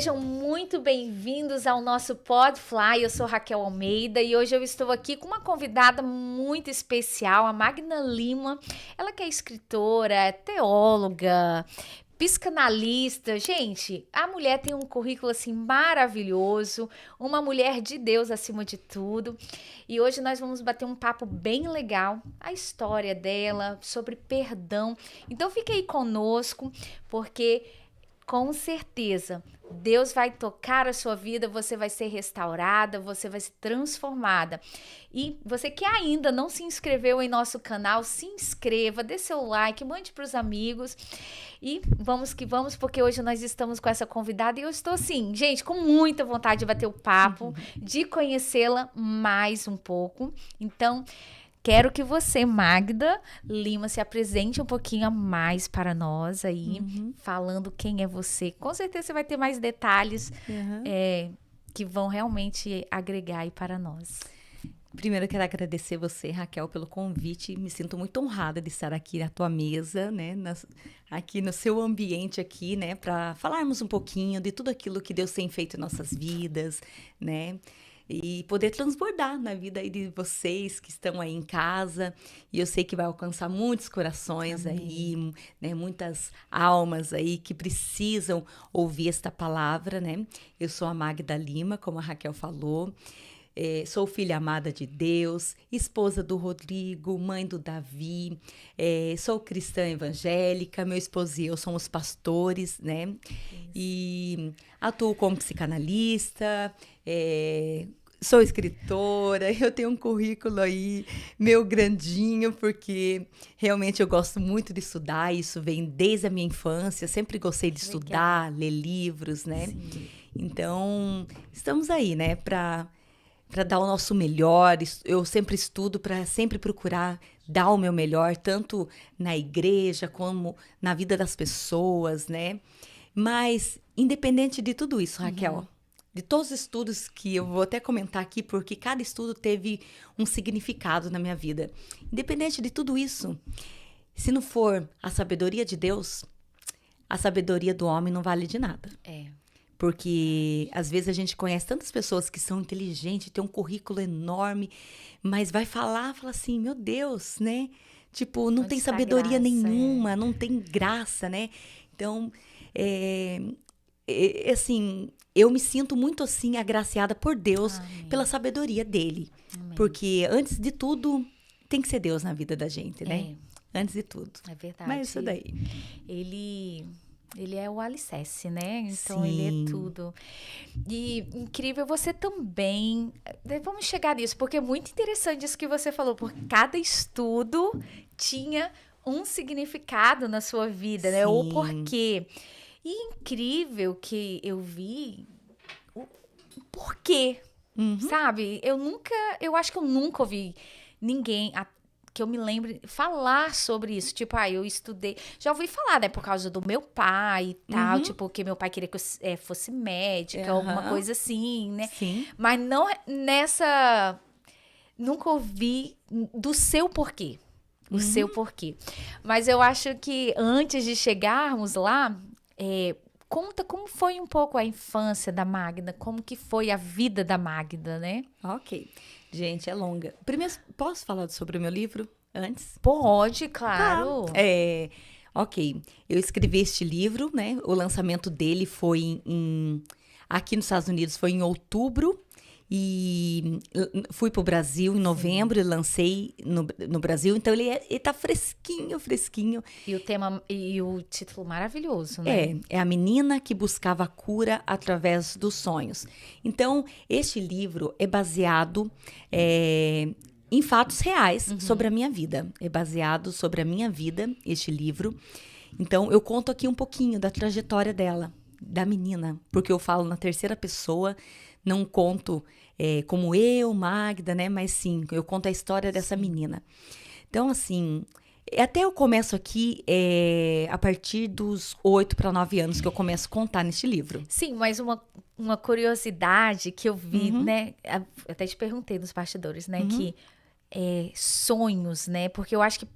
Sejam muito bem-vindos ao nosso Podfly. Eu sou Raquel Almeida e hoje eu estou aqui com uma convidada muito especial, a Magda Lima. Ela que é escritora, teóloga, psicanalista. Gente, a mulher tem um currículo assim maravilhoso, uma mulher de Deus acima de tudo. E hoje nós vamos bater um papo bem legal, a história dela, sobre perdão. Então fique aí conosco, porque com certeza Deus vai tocar a sua vida, você vai ser restaurada, você vai ser transformada. E você que ainda não se inscreveu em nosso canal, se inscreva, dê seu like, mande para os amigos. E vamos que vamos, porque hoje nós estamos com essa convidada e eu estou assim, gente, com muita vontade de bater o papo, de conhecê-la mais um pouco. Então, quero que você, Magda Lima, se apresente um pouquinho a mais para nós aí, falando quem é você. Com certeza você vai ter mais detalhes que vão realmente agregar aí para nós. Primeiro, eu quero agradecer você, Raquel, pelo convite. Me sinto muito honrada de estar aqui na tua mesa, né? Aqui no seu ambiente aqui, né? Para falarmos um pouquinho de tudo aquilo que Deus tem feito em nossas vidas, né? E poder transbordar na vida aí de vocês que estão aí em casa. E eu sei que vai alcançar muitos corações aí, né? Muitas almas aí que precisam ouvir esta palavra, né? Eu sou a Magda Lima, como a Raquel falou. Sou filha amada de Deus, esposa do Rodrigo, mãe do Davi, sou cristã evangélica, meu esposo e eu somos pastores, né? Isso. E atuo como psicanalista, sou escritora, eu tenho um currículo aí meio grandinho, porque realmente eu gosto muito de estudar, isso vem desde a minha infância, sempre gostei de estudar, ler livros, né? Sim. Então, estamos aí, né, para dar o nosso melhor. Eu sempre estudo para sempre procurar dar o meu melhor, tanto na igreja como na vida das pessoas, né? Mas, independente de tudo isso, Raquel, de todos os estudos que eu vou até comentar aqui, porque cada estudo teve um significado na minha vida. Independente de tudo isso, se não for a sabedoria de Deus, a sabedoria do homem não vale de nada. Porque, às vezes, a gente conhece tantas pessoas que são inteligentes, têm um currículo enorme, mas vai fala assim, meu Deus, né? Tipo, não tem sabedoria nenhuma, não tem graça, né? Então, assim, eu me sinto muito, assim, agraciada por Deus, pela sabedoria dele. Amém. Porque, antes de tudo, tem que ser Deus na vida da gente, né? Antes de tudo. É verdade. Mas isso daí. Ele é o alicerce, né? Então, Sim. Ele é tudo. E incrível, você também... Vamos chegar nisso, porque é muito interessante isso que você falou, porque cada estudo tinha um significado na sua vida, né? Ou porquê. E incrível que eu vi o porquê, sabe? Eu acho que eu nunca ouvi ninguém... que eu me lembre, falar sobre isso. Tipo, eu estudei... Já ouvi falar, né? Por causa do meu pai e tal. Tipo, que meu pai queria que eu fosse médica, alguma coisa assim, né? Sim. Mas não nessa... Nunca ouvi do seu porquê. O seu porquê. Mas eu acho que antes de chegarmos lá... conta como foi um pouco a infância da Magda. Como que foi a vida da Magda, né? Ok. Gente, é longa. Primeiro, posso falar sobre o meu livro antes? Pode, claro. Ok. Eu escrevi este livro, né? O lançamento dele foi aqui nos Estados Unidos foi em outubro. E fui pro Brasil em novembro e lancei no Brasil. Então, ele tá fresquinho. E o tema e o título maravilhoso, né? É a menina que buscava a cura através dos sonhos. Então, este livro é baseado em fatos reais sobre a minha vida. É baseado sobre a minha vida, este livro. Então, eu conto aqui um pouquinho da trajetória dela, da menina. Porque eu falo na terceira pessoa, não conto como eu, Magda, né? Mas sim, eu conto a história dessa menina. Então, assim... Até eu começo aqui a partir dos 8 para 9 anos que eu começo a contar neste livro. Sim, mas uma curiosidade que eu vi, né? Até te perguntei nos bastidores, né? Que sonhos, né? Porque eu acho que...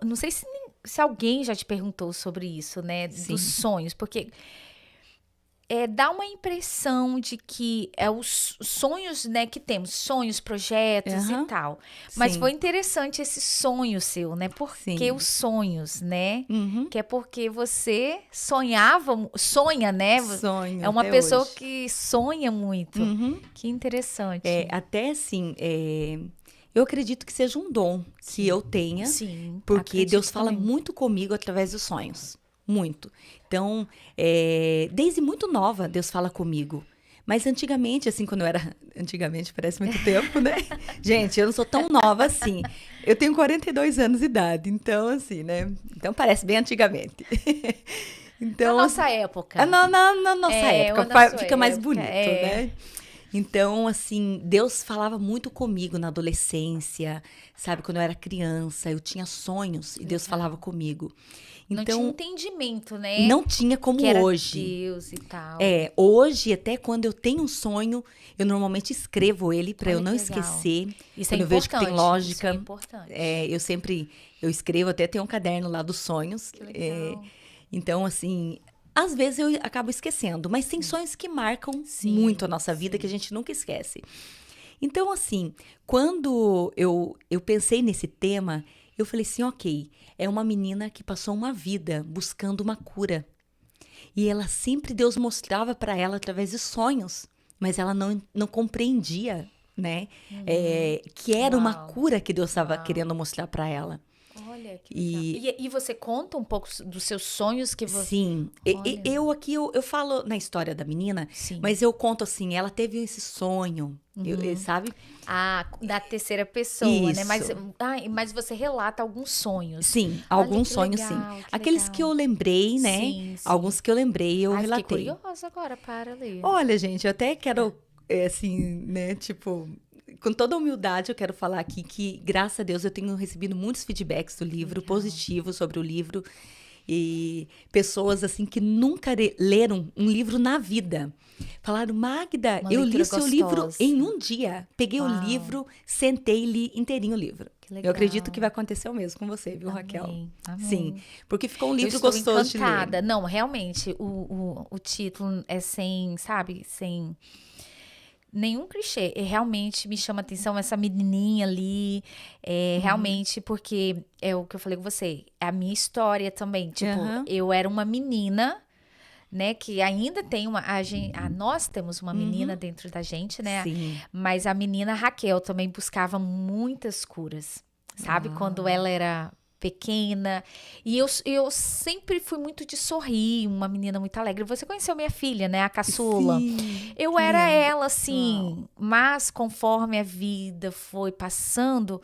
não sei se alguém já te perguntou sobre isso, né? Sim. Dos sonhos, porque... dá uma impressão de que é os sonhos, né, que temos, sonhos, projetos e tal. Mas Sim. foi interessante esse sonho seu, né? Por que Sim. os sonhos, né? Uhum. Que é porque você sonha, né? Sonho É uma até pessoa hoje. que sonha muito. Uhum. Que interessante. Até assim, eu acredito que seja um dom que eu tenha, Sim, porque acredito Deus fala também. muito comigo através dos sonhos. Muito. Então, desde muito nova, Deus fala comigo. Mas antigamente, assim, quando eu era... Antigamente parece muito tempo, né? Gente, eu não sou tão nova assim. Eu tenho 42 anos de idade, então, assim, né? Então, parece bem antigamente. Na Então, nossa época. na nossa época, ou na sua fica mais época. bonito, né? Então, assim, Deus falava muito comigo na adolescência, sabe? Quando eu era criança, eu tinha sonhos e Deus falava comigo. Não tinha Então, entendimento, né? não tinha como Que era hoje. Deus e tal. Hoje, até quando eu tenho um sonho, eu normalmente escrevo ele para eu Olha não que legal. esquecer. Isso Quando é eu vejo que tem importante. lógica, Isso é importante. eu escrevo, até tenho um caderno lá dos sonhos. Que legal. Então, assim, às vezes eu acabo esquecendo, mas tem sonhos que marcam Sim, muito a nossa vida, que a gente nunca esquece. Então, assim, quando eu pensei nesse tema, eu falei assim, ok, é uma menina que passou uma vida buscando uma cura. E ela sempre, Deus mostrava para ela através de sonhos, mas ela não compreendia, né? Que era uma Uau. cura que Deus estava Uau. querendo mostrar para ela. Olha, que legal. E você conta um pouco dos seus sonhos que você... Sim, Olha. eu falo na história da menina, Sim. mas eu conto assim, ela teve esse sonho, sabe? Ah, da terceira pessoa, né? Isso. Mas você relata alguns sonhos. Sim, Olha, alguns que sonhos legal, sim. que Aqueles legal. que eu lembrei, né? Sim, sim. Alguns que eu lembrei, eu Fiquei relatei. curiosa agora para ler. Olha, gente, eu até quero, assim, né, tipo, com toda humildade, eu quero falar aqui que, graças a Deus, eu tenho recebido muitos feedbacks do livro, positivos sobre o livro, e pessoas, assim, que nunca leram um livro na vida. Falaram, Magda, Uma eu li leitura seu livro gostosa. em um dia. Peguei o Uau. livro, sentei e li inteirinho o livro. Que legal. Eu acredito que vai acontecer o mesmo com você, viu, Raquel? Amém. Sim, porque ficou um livro Eu estou gostoso de ler. encantada. Não, realmente, o título é sem, sabe, sem nenhum clichê. Realmente me chama atenção essa menininha ali. Realmente, porque é o que eu falei com você. É a minha história também. Tipo, eu era uma menina, né, que ainda tem nós temos uma menina dentro da gente, né? Sim. Mas a menina Raquel também buscava muitas curas, sabe? Quando ela era pequena. E eu sempre fui muito de sorrir, uma menina muito alegre. Você conheceu minha filha, né? A caçula. Sim, Eu que era lindo. ela, assim. Mas conforme a vida foi passando,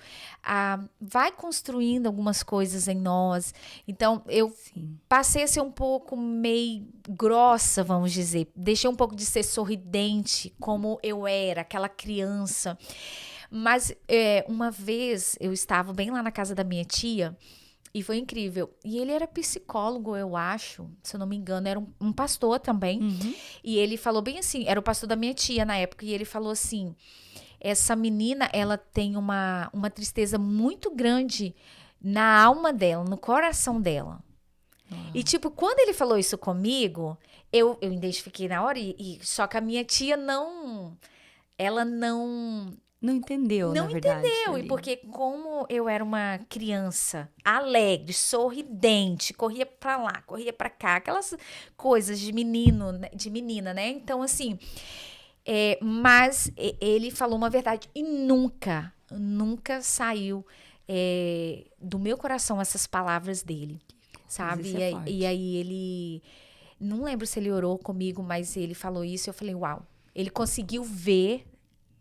vai construindo algumas coisas em nós. Então, eu Sim. passei a ser um pouco meio grossa, vamos dizer. Deixei um pouco de ser sorridente, como eu era, aquela criança. Mas uma vez eu estava bem lá na casa da minha tia e foi incrível. E ele era psicólogo, eu acho, se eu não me engano, era um pastor também. E ele falou bem assim, era o pastor da minha tia na época, e ele falou assim, essa menina, ela tem uma tristeza muito grande na alma dela, no coração dela. E tipo, quando ele falou isso comigo, eu identifiquei na hora, só que a minha tia ela Não entendeu, na verdade. entendeu. E ali. porque como eu era uma criança alegre, sorridente, corria pra lá, corria pra cá, aquelas coisas de menina, né? Então, assim, mas ele falou uma verdade e nunca saiu do meu coração essas palavras dele, sabe? Isso é forte. E aí ele, não lembro se ele orou comigo, mas ele falou isso e eu falei, uau, ele conseguiu ver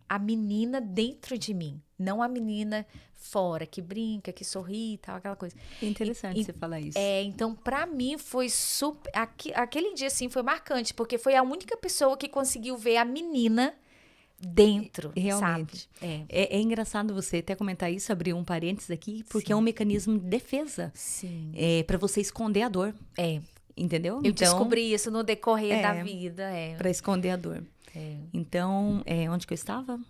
a menina dentro de mim, não a menina fora, que brinca, que sorri e tal, aquela coisa. É interessante você falar isso. Então, pra mim, foi super... Aquele dia, assim, foi marcante, porque foi a única pessoa que conseguiu ver a menina dentro, Realmente. sabe? É engraçado você até comentar isso, abrir um parênteses aqui, porque é um mecanismo de defesa. Sim. Para você esconder a dor. Entendeu? Eu descobri isso no decorrer da vida. Para esconder a dor. Então, onde que eu estava?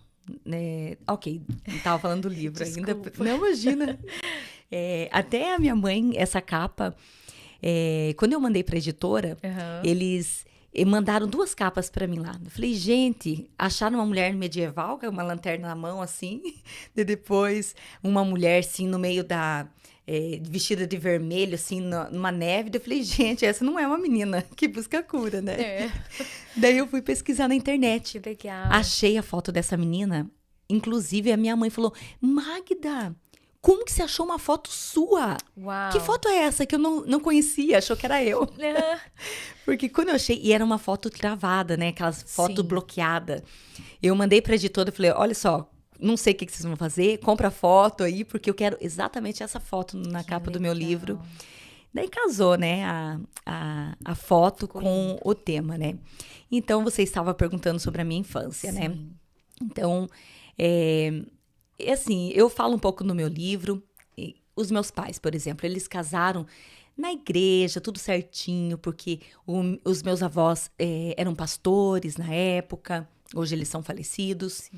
Ok, estava falando do livro ainda. Não, imagina. Até a minha mãe, essa capa, quando eu mandei para a editora, E mandaram 2 capas para mim lá. Eu falei, gente, acharam uma mulher medieval, com uma lanterna na mão, assim. E depois, uma mulher, assim, no meio vestida de vermelho, assim, numa neve. Eu falei, gente, essa não é uma menina que busca cura, né? É. Daí eu fui pesquisar na internet. Que legal. Achei a foto dessa menina. Inclusive, a minha mãe falou, Magda, como que você achou uma foto sua? Uau. Que foto é essa que eu não conhecia? Achou que era eu. Porque quando eu achei, e era uma foto travada, né? Aquelas fotos bloqueadas. Eu mandei pra editora e falei, olha só, não sei o que vocês vão fazer, compra a foto aí, porque eu quero exatamente essa foto na capa do meu livro. Daí casou, né, a foto com o tema, né? Então, você estava perguntando sobre a minha infância, né? Então, assim, eu falo um pouco no meu livro. Os meus pais, por exemplo, eles casaram na igreja, tudo certinho, porque os meus avós eram pastores na época, hoje eles são falecidos.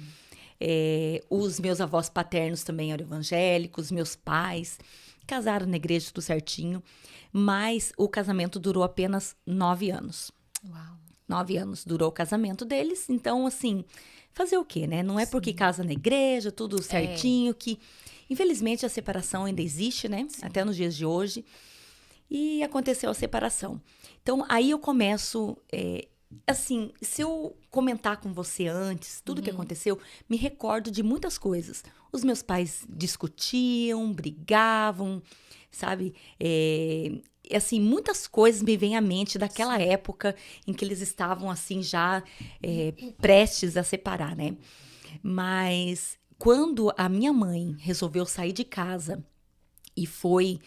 Os meus avós paternos também eram evangélicos, meus pais casaram na igreja, tudo certinho, mas o casamento durou apenas 9 anos. Uau. 9 anos durou o casamento deles, então, assim, fazer o quê, né? Não é porque casa na igreja, tudo certinho, que infelizmente a separação ainda existe, né? Até nos dias de hoje. E aconteceu a separação. Então, aí eu começo, assim, se eu comentar com você antes, tudo que aconteceu, me recordo de muitas coisas. Os meus pais discutiam, brigavam, sabe? Assim, muitas coisas me vêm à mente daquela época em que eles estavam, assim, já prestes a separar, né? Mas quando a minha mãe resolveu sair de casa e foi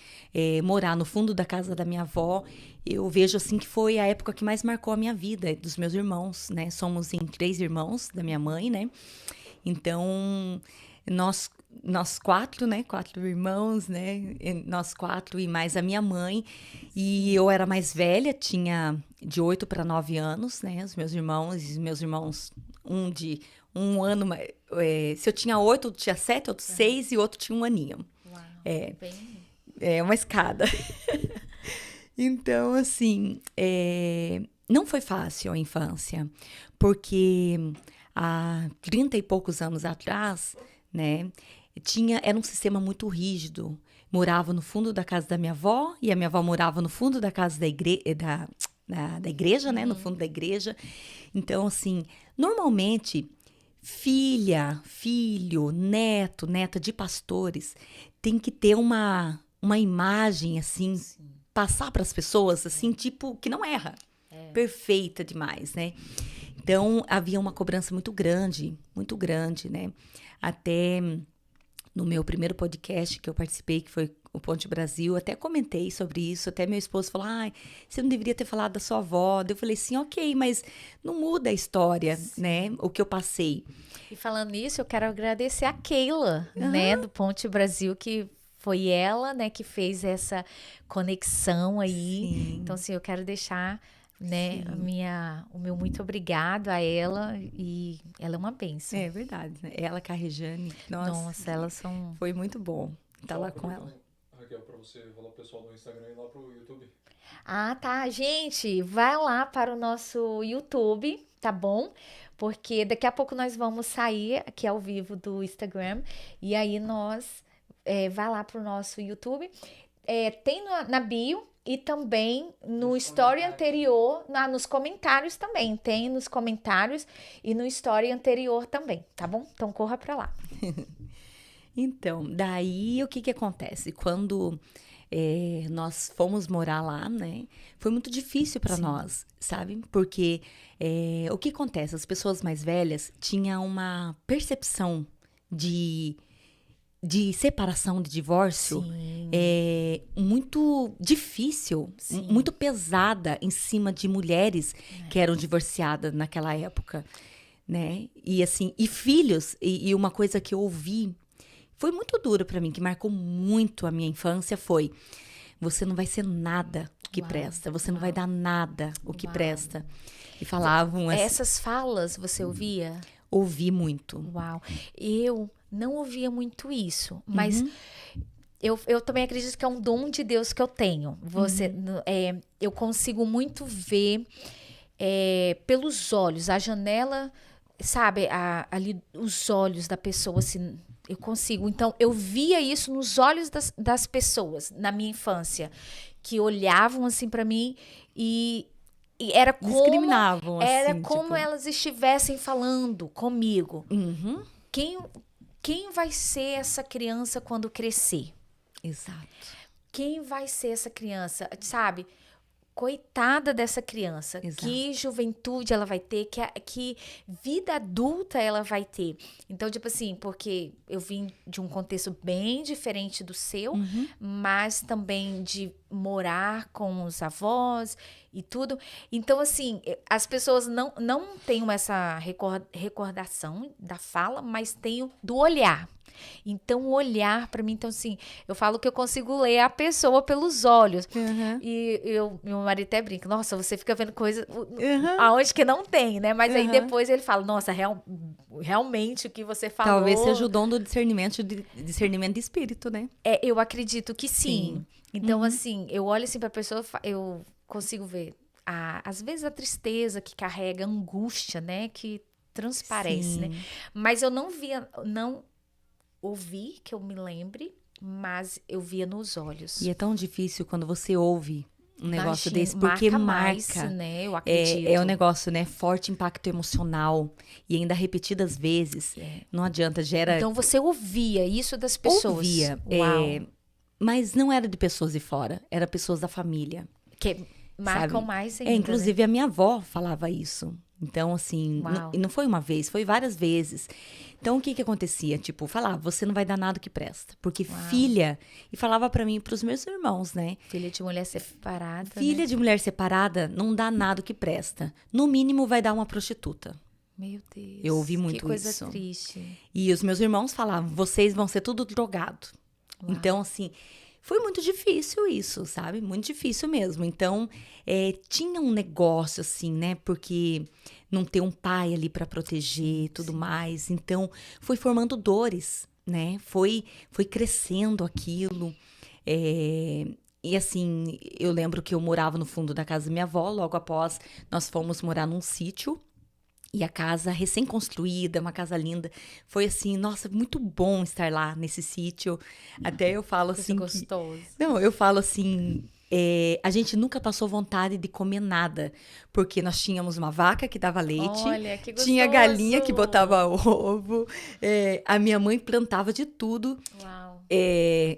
morar no fundo da casa da minha avó, eu vejo assim que foi a época que mais marcou a minha vida, dos meus irmãos, né? Somos em 3 irmãos da minha mãe, né? Então, nós 4, né? 4 irmãos, né? Nós 4 e mais a minha mãe. E eu era mais velha, tinha de 8 para 9 anos, né? Os meus irmãos, um de um ano, se eu tinha 8, outro tinha 7, outro 6 e outro tinha 1 aninho. Uau. É uma escada. Então, assim, não foi fácil a infância, porque há 30 e poucos anos atrás, né, era um sistema muito rígido. Morava no fundo da casa da minha avó, e a minha avó morava no fundo da casa da igreja, né, no fundo da igreja. Então, assim, normalmente, filho, neto, neta de pastores tem que ter uma imagem, assim, passar para as pessoas, assim, tipo, que não erra. Perfeita demais, né? Então, havia uma cobrança muito grande, né? Até no meu primeiro podcast que eu participei, que foi o Ponte Brasil, até comentei sobre isso, até meu esposo falou, você não deveria ter falado da sua avó. Eu falei, sim, ok, mas não muda a história, né? O que eu passei. E falando nisso, eu quero agradecer a Keila, né, do Ponte Brasil, que foi ela, né, que fez essa conexão aí. Sim. Então, assim, eu quero deixar, né, o meu muito obrigado a ela, e ela é uma bênção. É verdade, né? Ela com a Rejane, Nossa, elas são... Foi muito bom estar lá com ela. Raquel, para você falar pro pessoal do Instagram e lá pro YouTube. Ah, tá. Gente, vai lá para o nosso YouTube, tá bom? Porque daqui a pouco nós vamos sair aqui ao vivo do Instagram. E aí vai lá para o nosso YouTube. Tem na bio e também no story anterior, nos comentários também. Tem nos comentários e no story anterior também, tá bom? Então corra para lá. Então, daí o que acontece? Quando nós fomos morar lá, né? Foi muito difícil para nós, sabe? Porque o que acontece? As pessoas mais velhas tinham uma percepção de separação, de divórcio, muito difícil, muito pesada em cima de mulheres que eram divorciadas naquela época, né? E assim, e filhos, e uma coisa que eu ouvi foi muito dura para mim, que marcou muito a minha infância, foi: você não vai ser nada o que presta, você não vai dar nada o que presta. E falavam assim. Essas falas você ouvia? Ouvi muito. Uau. Eu não ouvia muito isso, mas eu também acredito que é um dom de Deus que eu tenho. Eu consigo muito ver pelos olhos, a janela, sabe, ali os olhos da pessoa, assim, eu consigo. Então, eu via isso nos olhos das pessoas na minha infância, que olhavam assim para mim e Discriminavam, era assim, como tipo... elas estivessem falando comigo. Uhum, Quem vai ser essa criança quando crescer? exato. Quem vai ser essa criança, sabe? Coitada dessa criança, Exato. que juventude ela vai ter, que vida adulta ela vai ter. Então, tipo assim, porque eu vim de um contexto bem diferente do seu, mas também de morar com os avós e tudo. Então, assim, as pessoas não têm essa recordação da fala, mas têm do olhar. Então, o olhar para mim, então assim, eu falo que eu consigo ler a pessoa pelos olhos. Uhum. E meu marido até brinca, nossa, você fica vendo coisa Uhum. aonde que não tem, né? Mas aí Uhum. depois ele fala, nossa, realmente o que você falou... Talvez seja o dom do discernimento de espírito, né? eu acredito que sim. Sim. Então, assim, eu olho assim pra pessoa, eu consigo ver, às vezes a tristeza que carrega, a angústia, né? Que transparece, Sim. né? Mas eu não ouvi, que eu me lembre, mas eu via nos olhos. E é tão difícil quando você ouve um negócio Imagina, desse, porque mais, marca. né? Eu acredito. É um negócio, né? Forte impacto emocional. E ainda repetidas vezes. Não adianta, gera... Então você ouvia isso das pessoas. Ouvia. Uau. Mas não era de pessoas de fora. Era pessoas da família. Que marcam sabe? mais ainda, Inclusive a minha avó falava isso. Então, assim, Uau. e não foi uma vez, foi várias vezes. Então, o que acontecia? Tipo, falava, você não vai dar nada que presta. Porque filha... E falava pra mim e pros meus irmãos, né? Filha de mulher separada, Filha né? de mulher separada não dá nada que presta. No mínimo, vai dar uma prostituta. Meu Deus. Eu ouvi muito que coisa isso. triste. E os meus irmãos falavam, vocês vão ser tudo drogado. Então, assim, foi muito difícil isso, sabe? Muito difícil mesmo. Então, tinha um negócio, assim, né? Porque não ter um pai ali pra proteger e tudo mais. Então, foi formando dores, né? Foi crescendo aquilo. E assim, eu lembro que eu morava no fundo da casa da minha avó. Logo após, nós fomos morar num sítio. E a casa recém-construída, uma casa linda. Foi assim, nossa, muito bom estar lá nesse sítio. Até eu falo Coisa assim gostoso. Não, eu falo assim... a gente nunca passou vontade de comer nada. Porque nós tínhamos uma vaca que dava leite. Olha, que gostoso. Tinha galinha que botava ovo. A minha mãe plantava de tudo. Uau.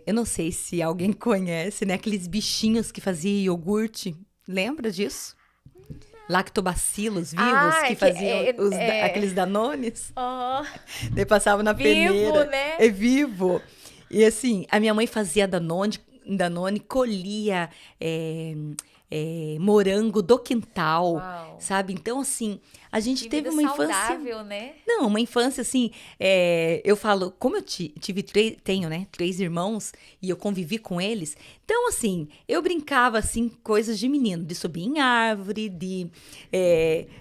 Eu não sei se alguém conhece, né? Aqueles bichinhos que faziam iogurte. Lembra disso? Lactobacilos vivos que faziam aqueles danones. Oh, Daí passava na peneira. né? É vivo. E assim, a minha mãe fazia danone colhia morango do quintal, Uau. sabe? Então, assim, a gente Que teve vida uma infância... saudável, né? Não, uma infância, assim, eu falo, como eu tenho, né, 3 irmãos, e eu convivi com eles, então, assim, eu brincava, assim, coisas de menino, de subir em árvore, de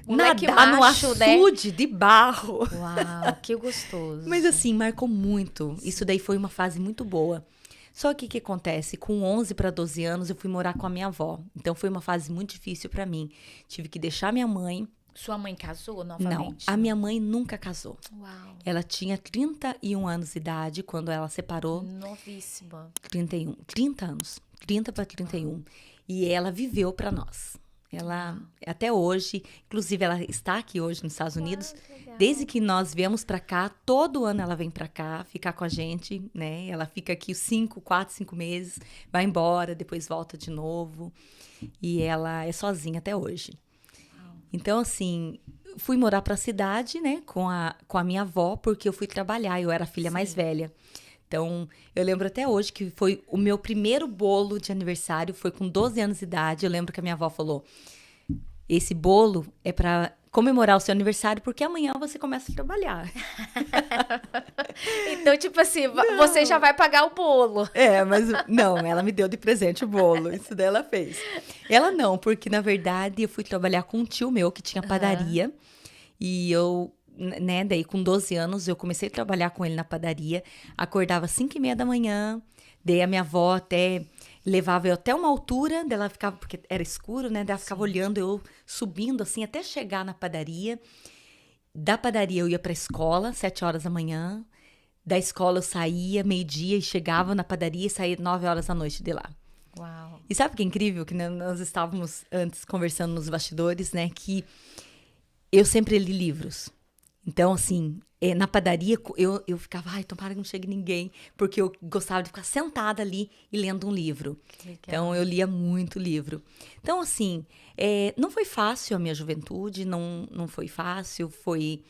Moleque nadar no macho, açude de barro. Uau, que gostoso. Mas, assim, marcou muito. Isso daí foi uma fase muito boa. Só que o que acontece? Com 11 para 12 anos, eu fui morar com a minha avó. Então, foi uma fase muito difícil para mim. Tive que deixar minha mãe. Sua mãe casou Não, novamente? a minha mãe nunca casou. Uau. Ela tinha 31 anos de idade quando ela separou. Novíssima. 30 anos. 30 para 31. E ela viveu para nós. Ela, até hoje, inclusive ela está aqui hoje nos Estados Unidos. Desde que nós viemos para cá, todo ano ela vem para cá ficar com a gente, né? Ela fica aqui 4, 5 meses, vai embora, depois volta de novo. E ela é sozinha até hoje. Então, assim, fui morar para a cidade, né, com a minha avó, porque eu fui trabalhar, eu era a filha mais velha. Então, eu lembro até hoje que foi o meu primeiro bolo de aniversário, foi com 12 anos de idade. Eu lembro que a minha avó falou, esse bolo é para comemorar o seu aniversário, porque amanhã você começa a trabalhar. Então, tipo assim, você já vai pagar o bolo. Mas não, ela me deu de presente o bolo, isso daí ela fez. Ela não, porque na verdade eu fui trabalhar com um tio meu que tinha padaria, e eu, né, daí com 12 anos eu comecei a trabalhar com ele na padaria, acordava às 5:30 da manhã, daí a minha avó até levava eu até uma altura, daí ela ficava, porque era escuro, né? Daí ela ficava olhando eu subindo assim até chegar na padaria. Da padaria eu ia pra escola, 7 horas da manhã. Da escola eu saía meio-dia e chegava na padaria e saía 9 horas da noite de lá. Uau. E sabe o que é incrível? Que nós estávamos antes conversando nos bastidores, né? Que eu sempre li livros. Então, assim, na padaria eu ficava, ai, tomara que não chegue ninguém. Porque eu gostava de ficar sentada ali e lendo um livro. Legal. Então, eu lia muito livro. Então, assim, não foi fácil a minha juventude, não foi fácil. Foi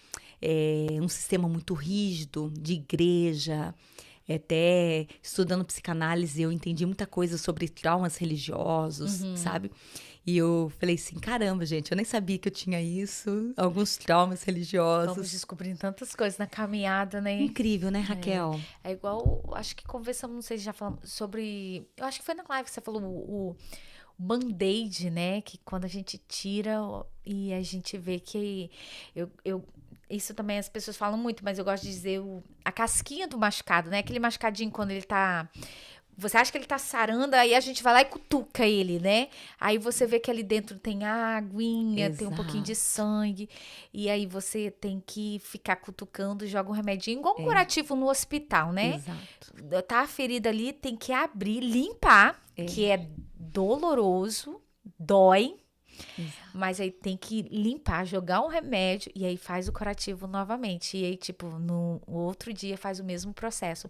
um sistema muito rígido de igreja. Até estudando psicanálise, eu entendi muita coisa sobre traumas religiosos, sabe? E eu falei assim, caramba, gente, eu nem sabia que eu tinha isso, alguns traumas religiosos. Vamos descobrindo tantas coisas na caminhada, né? Incrível, né, Raquel? É igual, acho que conversamos, não sei se já falamos sobre, eu acho que foi na live que você falou o band-aid, né? Que quando a gente tira e a gente vê que isso também as pessoas falam muito, mas eu gosto de dizer a casquinha do machucado, né? Aquele machucadinho quando ele tá... Você acha que ele tá sarando, aí a gente vai lá e cutuca ele, né? Aí você vê que ali dentro tem aguinha, tem um pouquinho de sangue. E aí você tem que ficar cutucando, joga um remedinho, igual um curativo no hospital, né? Exato. Tá a ferida ali, tem que abrir, limpar, que é doloroso, dói. Exato. Mas aí tem que limpar, jogar um remédio e aí faz o curativo novamente. E aí, tipo, no outro dia faz o mesmo processo.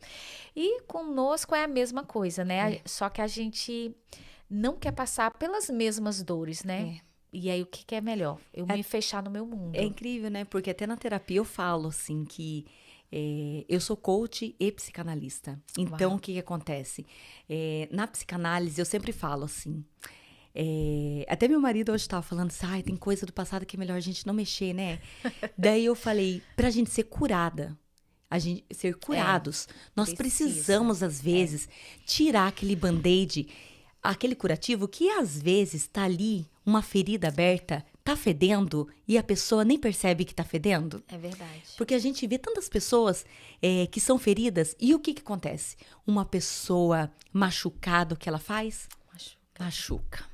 E conosco é a mesma coisa, né? Só que a gente não quer passar pelas mesmas dores, né? E aí, o que é melhor? Eu me fechar no meu mundo. É incrível, né? Porque até na terapia eu falo, assim, que eu sou coach e psicanalista. Então, o que acontece? Na psicanálise, eu sempre falo assim... até meu marido hoje estava falando assim, ai, tem coisa do passado que é melhor a gente não mexer, né? Daí eu falei, pra gente ser curada, a gente ser curados, nós precisamos, às vezes, tirar aquele band-aid, aquele curativo que às vezes tá ali, uma ferida aberta, tá fedendo e a pessoa nem percebe que tá fedendo. É verdade. Porque a gente vê tantas pessoas que são feridas e o que acontece? Uma pessoa machucada, o que ela faz? Machuca.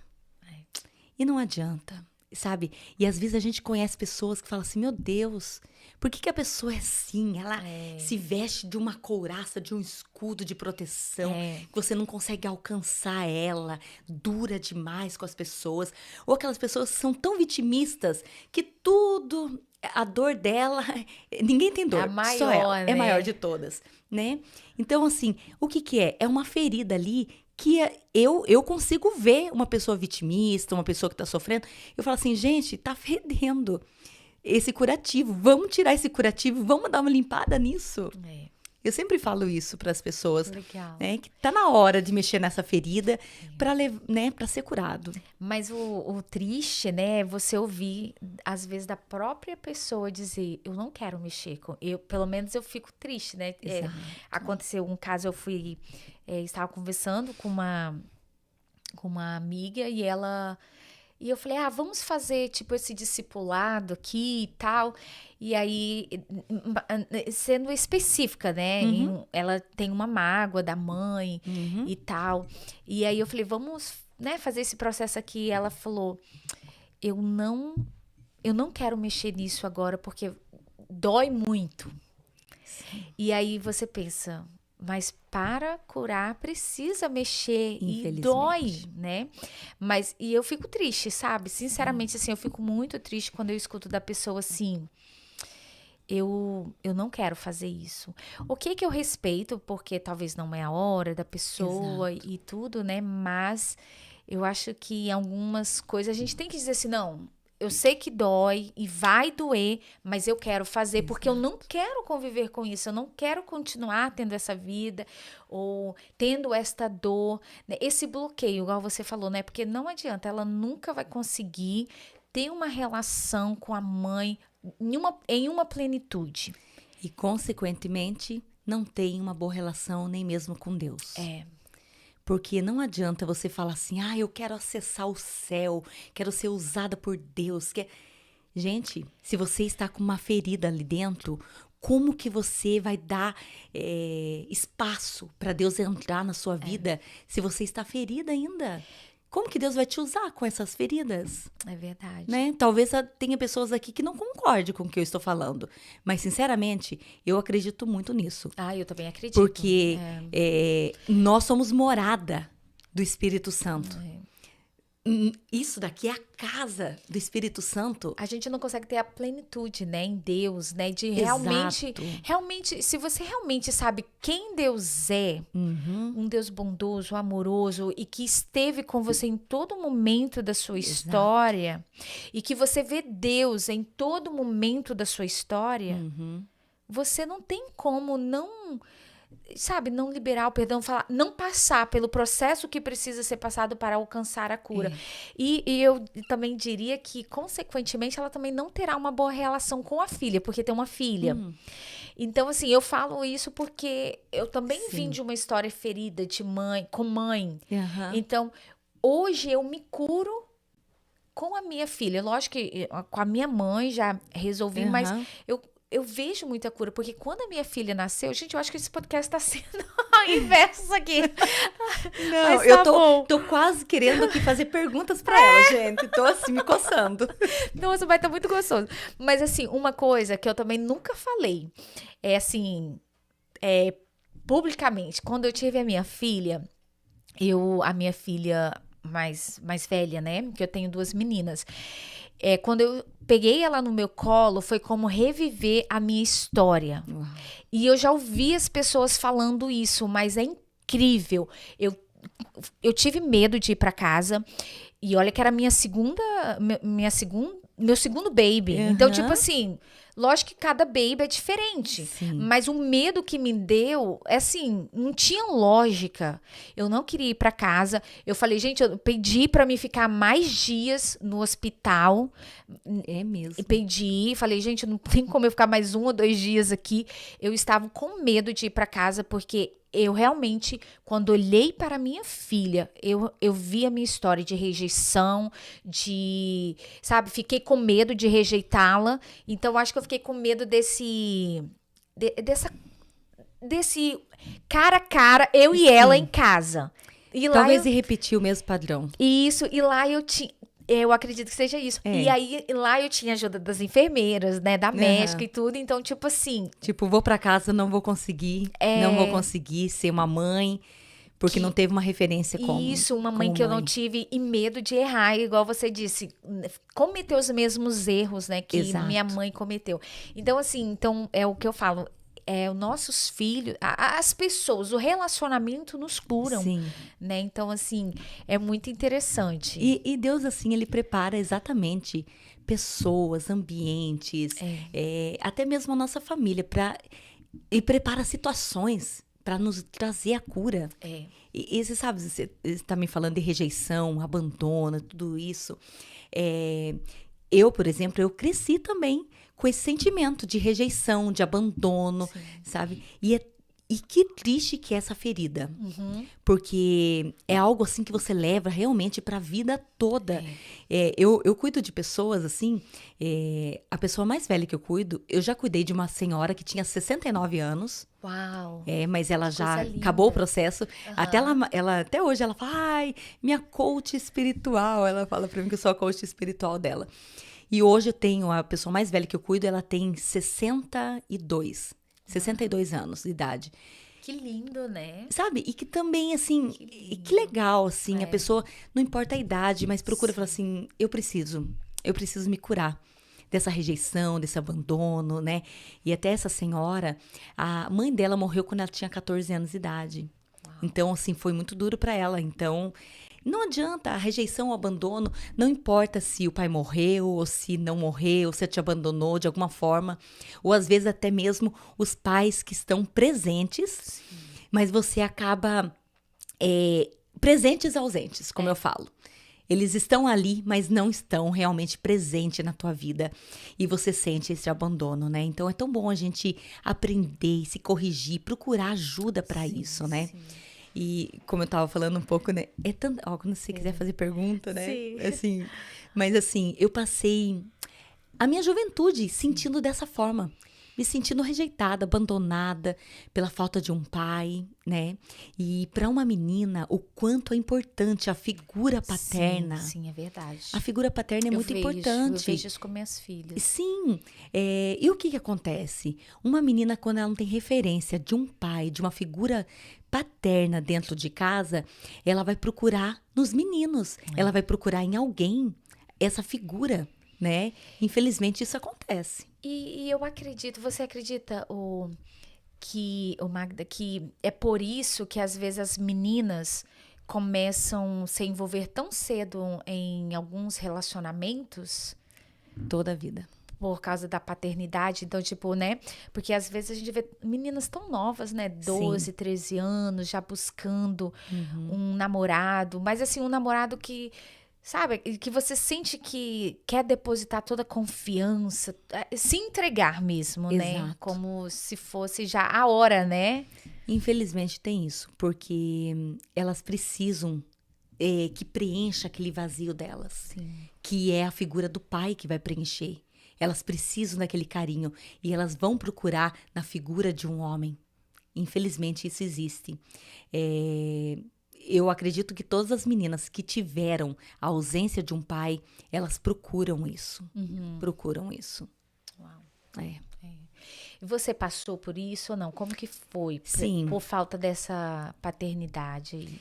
E não adianta, sabe? E às vezes a gente conhece pessoas que falam assim, meu Deus, por que a pessoa é assim? Ela se veste de uma couraça, de um escudo de proteção, que você não consegue alcançar ela, dura demais com as pessoas. Ou aquelas pessoas que são tão vitimistas que tudo, a dor dela, ninguém tem dor, a maior, só ela, né? é a maior de todas, né? Então, assim, o que é? É uma ferida ali que eu consigo ver uma pessoa vitimista, uma pessoa que tá sofrendo. Eu falo assim, gente, tá fedendo esse curativo. Vamos tirar esse curativo, vamos dar uma limpada nisso. Eu sempre falo isso para as pessoas. Legal. Né, que tá na hora de mexer nessa ferida para ser curado. Mas o triste, né, é você ouvir, às vezes, da própria pessoa dizer, eu não quero mexer com... Pelo menos eu fico triste, né? Aconteceu um caso, eu fui... estava conversando com uma amiga e ela... E eu falei, vamos fazer, tipo, esse discipulado aqui e tal. E aí, sendo específica, né? Ela tem uma mágoa da mãe e tal. E aí eu falei, vamos, né, fazer esse processo aqui. E ela falou, eu não quero mexer nisso agora porque dói muito. Sim. E aí você pensa... Mas para curar precisa mexer e dói, né? E eu fico triste, sabe? Sinceramente, assim, eu fico muito triste quando eu escuto da pessoa assim, eu não quero fazer isso. O que eu respeito, porque talvez não é a hora da pessoa e tudo, né? Mas eu acho que em algumas coisas a gente tem que dizer assim, não... Eu sei que dói e vai doer, mas eu quero fazer porque eu não quero conviver com isso. Eu não quero continuar tendo essa vida ou tendo esta dor, né? Esse bloqueio, igual você falou, né? Porque não adianta, ela nunca vai conseguir ter uma relação com a mãe em uma plenitude. E, consequentemente, não tem uma boa relação nem mesmo com Deus. Porque não adianta você falar assim, eu quero acessar o céu, quero ser usada por Deus. Gente, se você está com uma ferida ali dentro, como que você vai dar espaço para Deus entrar na sua vida se você está ferida ainda? Como que Deus vai te usar com essas feridas? É verdade. Né? Talvez tenha pessoas aqui que não concordem com o que eu estou falando. Mas, sinceramente, eu acredito muito nisso. Eu também acredito. Porque nós somos morada do Espírito Santo. Isso daqui é a casa do Espírito Santo. A gente não consegue ter a plenitude, né, em Deus, né, de Exato. realmente, se você realmente sabe quem Deus é, um Deus bondoso, amoroso e que esteve com você em todo momento da sua história e que você vê Deus em todo momento da sua história, você não tem como não liberar o perdão, não passar pelo processo que precisa ser passado para alcançar a cura. E eu também diria que, consequentemente, ela também não terá uma boa relação com a filha, porque tem uma filha. Então, assim, eu falo isso porque eu também vim de uma história ferida de mãe, com mãe. Então, hoje eu me curo com a minha filha. Lógico que com a minha mãe já resolvi, mas eu vejo muita cura, porque quando a minha filha nasceu, gente, eu acho que esse podcast tá sendo inverso aqui. Não, mas eu tô quase querendo aqui fazer perguntas pra ela, gente. Tô assim, me coçando. Nossa, vai estar muito gostoso. Mas assim, uma coisa que eu também nunca falei, é assim, publicamente, quando eu tive a minha filha, a minha filha mais velha, né, que eu tenho 2 meninas, quando eu peguei ela no meu colo, foi como reviver a minha história. E eu já ouvi as pessoas falando isso, mas é incrível. Eu tive medo de ir pra casa, e olha que era meu segundo baby. Então, tipo assim, lógico que cada baby é diferente. Mas o medo que me deu, assim, não tinha lógica. Eu não queria ir pra casa. Eu falei, gente, eu pedi pra me ficar mais dias no hospital. É mesmo. E pedi, falei, gente, não tem como eu ficar mais 1 ou 2 dias aqui. Eu estava com medo de ir pra casa, porque eu realmente, quando olhei para minha filha, eu vi a minha história de rejeição, fiquei com medo de rejeitá-la. Então, acho que eu fiquei com medo desse cara a cara, eu e ela em casa. E lá Talvez repetir o mesmo padrão. Isso, e lá eu acredito que seja isso. E aí, lá eu tinha ajuda das enfermeiras, né? Da médica e tudo. Então, tipo assim... Tipo, vou pra casa, não vou conseguir. Não vou conseguir ser uma mãe. Porque não teve uma referência como Isso, uma mãe que eu não tive e medo de errar. Igual você disse, cometer os mesmos erros, né? Que minha mãe cometeu. Então, assim, é o que eu falo. Os nossos filhos, as pessoas, o relacionamento nos curam, né? Então, assim, é muito interessante. E Deus, assim, Ele prepara exatamente pessoas, ambientes, até mesmo a nossa família, Ele prepara situações para nos trazer a cura. E você sabe, você está me falando de rejeição, abandono, tudo isso. Eu, por exemplo, eu cresci também com esse sentimento de rejeição, de abandono, sabe? E que triste que é essa ferida. Porque é algo assim que você leva realmente para a vida toda. Eu cuido de pessoas assim, a pessoa mais velha que eu cuido, eu já cuidei de uma senhora que tinha 69 anos. Uau! Mas ela já acabou o processo. Até hoje ela fala, ai, minha coach espiritual. Ela fala para mim que eu sou a coach espiritual dela. E hoje eu tenho a pessoa mais velha que eu cuido, ela tem 62 anos de idade. Que lindo, né? Sabe? E que também, assim, que legal, assim, a pessoa, não importa a idade, mas procura falar assim, eu preciso me curar dessa rejeição, desse abandono, né? E até essa senhora, a mãe dela morreu quando ela tinha 14 anos de idade. Então, assim, foi muito duro para ela. Então, não adianta, a rejeição, o abandono, não importa se o pai morreu, ou se não morreu, ou se te abandonou de alguma forma, ou às vezes até mesmo os pais que estão presentes, mas você acaba presentes ausentes, como eu falo. Eles estão ali, mas não estão realmente presentes na tua vida. E você sente esse abandono, né? Então, é tão bom a gente aprender, se corrigir, procurar ajuda para isso, né? E como eu tava falando um pouco, né? Quando você quiser fazer pergunta, né? Assim, mas assim, eu passei a minha juventude sentindo dessa forma. me sentindo rejeitada, abandonada pela falta de um pai, né? E para uma menina, o quanto é importante a figura paterna. Sim, é verdade. A figura paterna é muito importante. Eu vejo isso com minhas filhas. Sim. E o que acontece? Uma menina, quando ela não tem referência de um pai, de uma figura paterna dentro de casa, ela vai procurar nos meninos. Ela vai procurar em alguém essa figura, né? Infelizmente, isso acontece. E eu acredito, você acredita, Magda, que é por isso que às vezes as meninas começam a se envolver tão cedo em alguns relacionamentos? Toda a vida. Por causa da paternidade, então, tipo, né? Porque às vezes a gente vê meninas tão novas, né? 12, 13 anos, já buscando um namorado, mas assim, um namorado que, sabe, que você sente que quer depositar toda a confiança, se entregar mesmo, né? Exato. Como se fosse já a hora, né? Infelizmente tem isso, porque elas precisam que preencha aquele vazio delas, Sim. que é a figura do pai que vai preencher. Elas precisam daquele carinho e elas vão procurar na figura de um homem. Infelizmente isso existe. Eu acredito que todas as meninas que tiveram a ausência de um pai, elas procuram isso. Procuram isso. Uau. É. E você passou por isso ou não? Como que foi? Sim. Por falta dessa paternidade aí,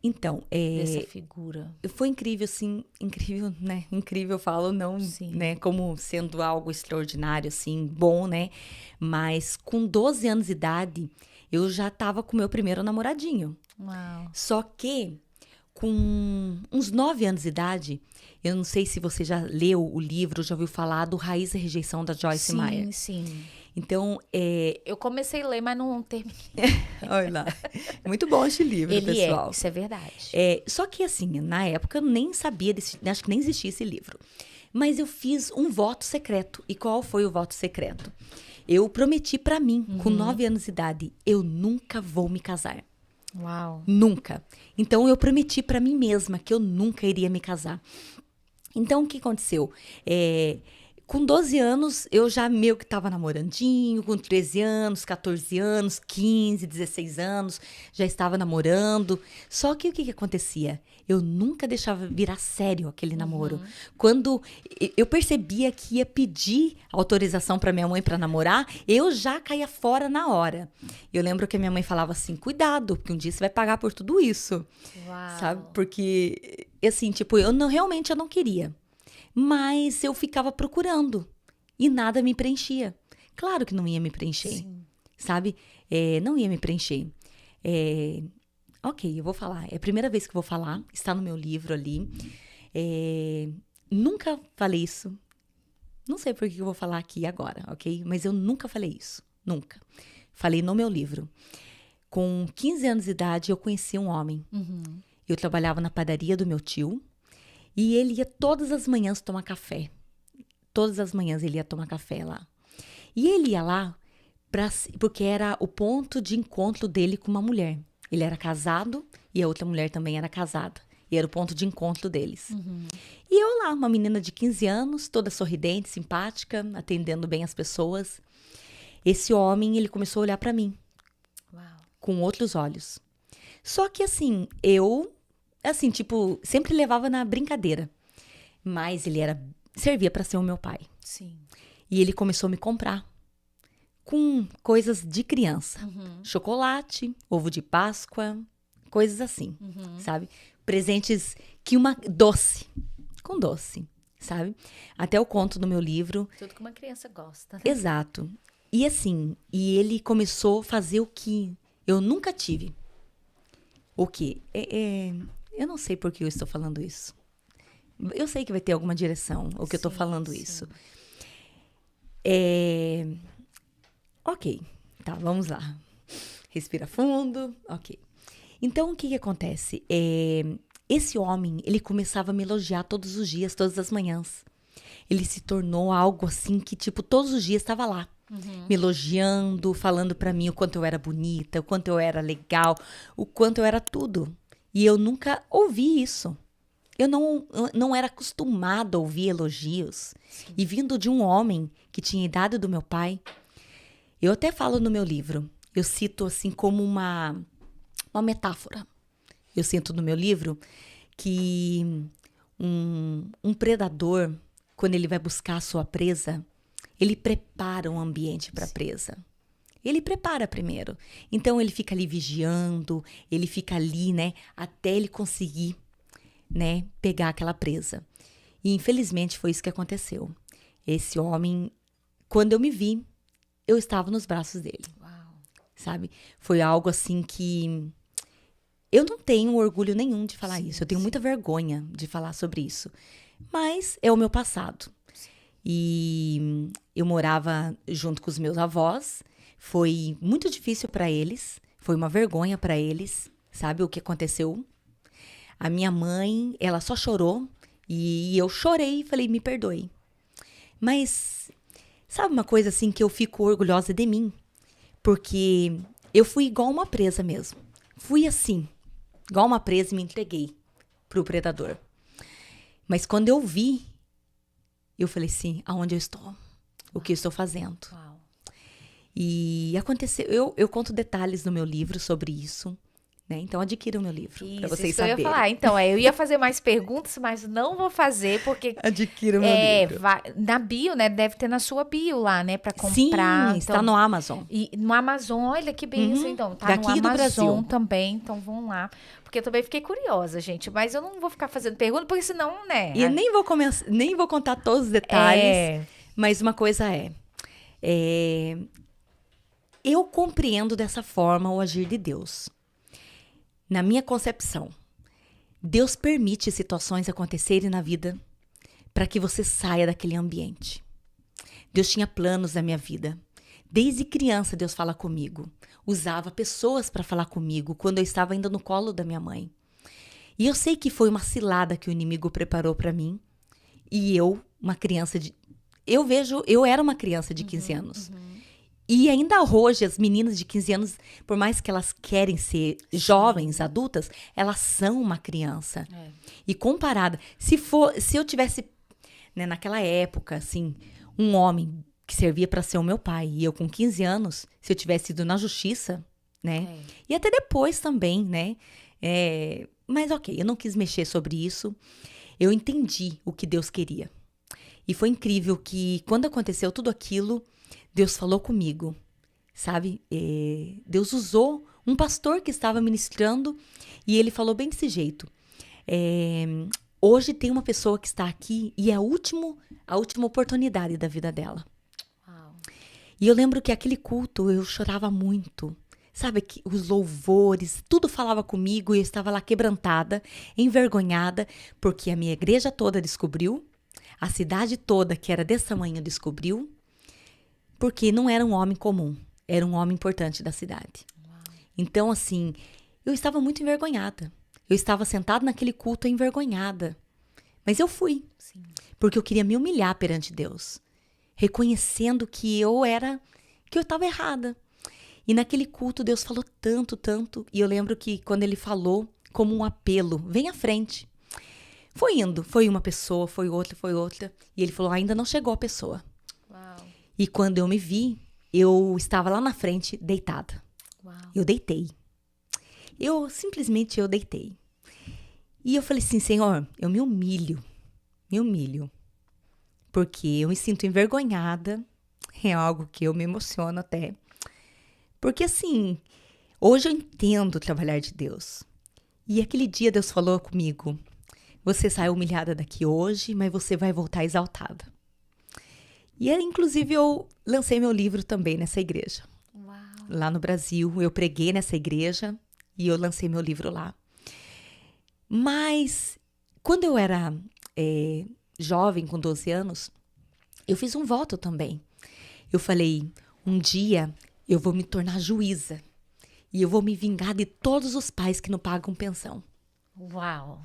Então, dessa figura. foi incrível, assim, incrível, né? Incrível, eu falo, não, Sim. né? Como sendo algo extraordinário, assim, bom, né? Mas com 12 anos de idade, eu já tava com meu primeiro namoradinho. Uau. Só que, com uns 9 anos de idade, eu não sei se você já leu o livro, já ouviu falar do Raiz e Rejeição da Joyce Meyer. Sim. Então, Eu comecei a ler, mas não terminei. olha lá, muito bom esse livro, Ele pessoal. isso é verdade. Só que assim, na época eu nem sabia acho que nem existia esse livro. Mas eu fiz um voto secreto. E qual foi o voto secreto? Eu prometi pra mim, com 9 anos de idade, eu nunca vou me casar. Uau. Nunca. Então eu prometi pra mim mesma que eu nunca iria me casar. Então o que aconteceu? Com 12 anos, eu já meio que tava namorandinho, com 13 anos, 14 anos, 15, 16 anos, já estava namorando. Só que o que acontecia? Eu nunca deixava virar sério aquele namoro. Quando eu percebia que ia pedir autorização para minha mãe para namorar, eu já caía fora na hora. Eu lembro que a minha mãe falava assim, cuidado, porque um dia você vai pagar por tudo isso. Uau. Sabe? Porque, assim, tipo, realmente eu não queria. Mas eu ficava procurando e nada me preenchia. Claro que não ia me preencher, Sim. sabe? Não ia me preencher. Ok, eu vou falar. É a primeira vez que eu vou falar. Está no meu livro ali. Nunca falei isso. Não sei por que eu vou falar aqui agora, ok? Mas eu nunca falei isso. Nunca. Falei no meu livro. Com 15 anos de idade, eu conheci um homem. Eu trabalhava na padaria do meu tio. E ele ia todas as manhãs tomar café. Todas as manhãs ele ia tomar café lá. E ele ia lá porque era o ponto de encontro dele com uma mulher. Ele era casado e a outra mulher também era casada. E era o ponto de encontro deles. E eu lá, uma menina de 15 anos, toda sorridente, simpática, atendendo bem as pessoas. Esse homem, ele começou a olhar para mim. Uau. Com outros olhos. Só que assim, eu... Assim, tipo, sempre levava na brincadeira. Mas ele servia para ser o meu pai. Sim. E ele começou a me comprar com coisas de criança. Chocolate, ovo de Páscoa, coisas assim, sabe? Presentes doce, com doce, sabe? Até eu conto no meu livro. Tudo que uma criança gosta, né? Exato. E assim, ele começou a fazer o que eu nunca tive. O quê? Eu não sei por que eu estou falando isso. Eu sei que vai ter alguma direção o que eu estou falando isso. Ok, tá, vamos lá. Respira fundo, ok. Então, o que acontece? Esse homem, ele começava a me elogiar todos os dias, todas as manhãs. Ele se tornou algo assim que, tipo, todos os dias estava lá. Me elogiando, falando pra mim o quanto eu era bonita, o quanto eu era legal, o quanto eu era tudo. E eu nunca ouvi isso. Eu não era acostumada a ouvir elogios. E vindo de um homem que tinha a idade do meu pai, Eu até falo no meu livro, eu cito assim como uma metáfora. Eu sinto no meu livro que um predador, quando ele vai buscar a sua presa, ele prepara um ambiente para a presa. Ele prepara primeiro. Então, ele fica ali vigiando, ele fica ali, né, até ele conseguir, né, pegar aquela presa. E, infelizmente, foi isso que aconteceu. Esse homem, quando eu me vi, eu estava nos braços dele. Uau. Sabe? Foi algo assim que eu não tenho orgulho nenhum de falar isso. Eu tenho muita vergonha de falar sobre isso. Mas é o meu passado. E eu morava junto com os meus avós. Foi muito difícil para eles. Foi uma vergonha para eles. Sabe o que aconteceu? A minha mãe, ela só chorou. E eu chorei e falei, me perdoe. Mas sabe uma coisa assim que eu fico orgulhosa de mim? Porque eu fui igual uma presa mesmo. Fui assim, igual uma presa e me entreguei pro predador. Mas quando eu vi, eu falei assim, aonde eu estou? O que eu estou fazendo? Uau. E aconteceu, eu conto detalhes no meu livro sobre isso. Né? Então, adquira o meu livro, para vocês Isso que eu saberem. ia falar. Então, eu ia fazer mais perguntas, mas não vou fazer, porque... Adquira o meu livro. Na bio, né? Deve ter na sua bio lá, né? Pra comprar. Sim, está no Amazon. E no Amazon, olha que benção, então. Tá Daqui no do Amazon Brasil. também, então vão lá. Porque eu também fiquei curiosa, gente. Mas eu não vou ficar fazendo pergunta, porque senão, né? E eu nem vou contar todos os detalhes, mas uma coisa eu compreendo dessa forma o agir de Deus. Na minha concepção, Deus permite situações acontecerem na vida para que você saia daquele ambiente. Deus tinha planos na minha vida. Desde criança, Deus fala comigo. Usava pessoas para falar comigo quando eu estava ainda no colo da minha mãe. E eu sei que foi uma cilada que o inimigo preparou para mim. E eu era uma criança de 15 anos. E ainda hoje, as meninas de 15 anos, por mais que elas querem ser jovens, adultas, elas são uma criança. E comparada, se eu tivesse, né, naquela época, assim, um homem que servia para ser o meu pai, e eu com 15 anos, se eu tivesse ido na justiça, né? E até depois também, né? Mas ok, eu não quis mexer sobre isso. Eu entendi o que Deus queria. E foi incrível que quando aconteceu tudo aquilo, Deus falou comigo, sabe? Deus usou um pastor que estava ministrando e ele falou bem desse jeito. Hoje tem uma pessoa que está aqui e é a última oportunidade da vida dela. Uau. E eu lembro que aquele culto eu chorava muito. Sabe, que os louvores, tudo falava comigo e eu estava lá quebrantada, envergonhada, porque a minha igreja toda descobriu, a cidade toda que era desse tamanho descobriu, porque não era um homem comum, era um homem importante da cidade. Uau. Então, assim, eu estava muito envergonhada. Eu estava sentada naquele culto envergonhada. Mas eu fui, Sim. porque eu queria me humilhar perante Deus, reconhecendo que eu estava errada. E naquele culto Deus falou tanto, tanto. E eu lembro que quando ele falou como um apelo, vem à frente. Foi indo, foi uma pessoa, foi outra. E ele falou, ainda não chegou a pessoa. Uau. E quando eu me vi, eu estava lá na frente, deitada. Uau. Eu deitei. Simplesmente eu deitei. E eu falei assim, Senhor, eu me humilho. Porque eu me sinto envergonhada. É algo que eu me emociono até. Porque assim, hoje eu entendo o trabalhar de Deus. E aquele dia Deus falou comigo, você sai humilhada daqui hoje, mas você vai voltar exaltada. E aí, inclusive, eu lancei meu livro também nessa igreja. Uau. Lá no Brasil, eu preguei nessa igreja e eu lancei meu livro lá. Mas, quando eu era jovem, com 12 anos, eu fiz um voto também. Eu falei, um dia eu vou me tornar juíza e eu vou me vingar de todos os pais que não pagam pensão. Uau.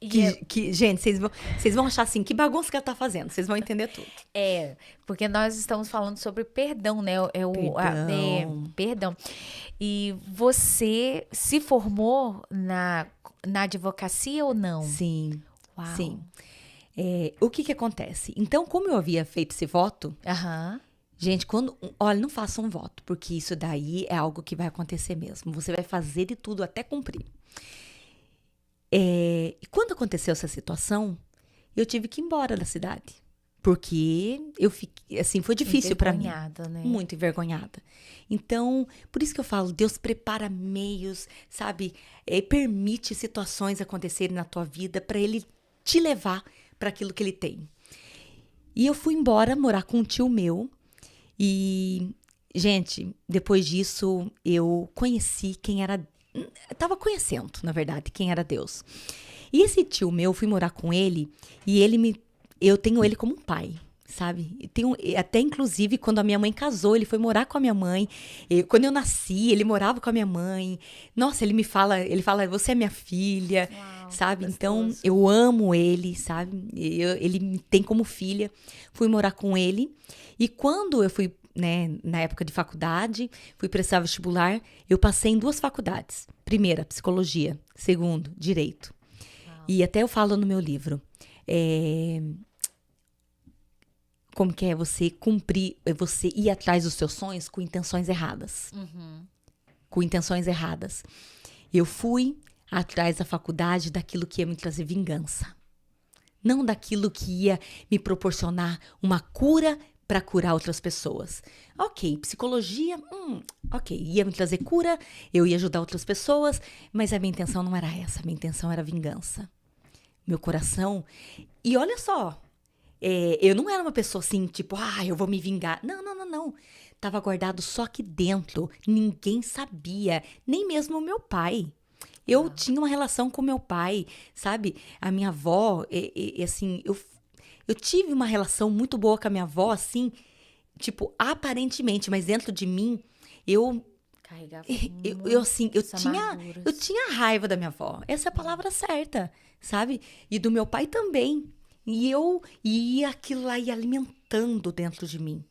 Gente, vocês vão achar assim, que bagunça que ela tá fazendo. Vocês vão entender tudo. Porque nós estamos falando sobre perdão, né? Perdão. E você se formou na advocacia ou não? Sim. Uau. Sim. O que acontece? Então, como eu havia feito esse voto, Aham. Gente, olha, não faça um voto, porque isso daí é algo que vai acontecer mesmo. Você vai fazer de tudo até cumprir. E quando aconteceu essa situação, eu tive que ir embora da cidade. Porque eu fiquei, assim, foi difícil para mim. Envergonhada, né? Muito envergonhada. Então, por isso que eu falo, Deus prepara meios, sabe? Permite situações acontecerem na tua vida para Ele te levar para aquilo que Ele tem. E eu fui embora morar com um tio meu. E, gente, depois disso, eu conheci quem era... Estava conhecendo, na verdade, quem era Deus. E esse tio meu, eu fui morar com ele e eu tenho ele como um pai, sabe? Até, inclusive, quando a minha mãe casou, ele foi morar com a minha mãe. Quando eu nasci, ele morava com a minha mãe. Nossa, ele fala, você é minha filha, Uau, sabe? gostoso. Então, eu amo ele, sabe? Ele me tem como filha. Fui morar com ele. E quando eu fui, né, na época de faculdade, fui prestar vestibular, eu passei em 2 faculdades. Primeira, psicologia. Segundo, direito. Uau. E até eu falo no meu livro, como que é você ir atrás dos seus sonhos com intenções erradas. Com intenções erradas. Eu fui atrás da faculdade daquilo que ia me trazer vingança. Não daquilo que ia me proporcionar uma cura para curar outras pessoas. Ok, psicologia, ok, ia me trazer cura, eu ia ajudar outras pessoas, mas a minha intenção não era essa, a minha intenção era vingança. Meu coração... E olha só, eu não era uma pessoa assim, tipo, eu vou me vingar. Não. Tava guardado só aqui dentro. Ninguém sabia, nem mesmo o meu pai. Eu tinha uma relação com meu pai, sabe? A minha avó, assim, eu tive uma relação muito boa com a minha avó, assim, tipo, aparentemente, mas dentro de mim, Carregava eu tinha raiva da minha avó. Essa é a palavra certa, sabe? E do meu pai também. E aquilo lá ia alimentando dentro de mim.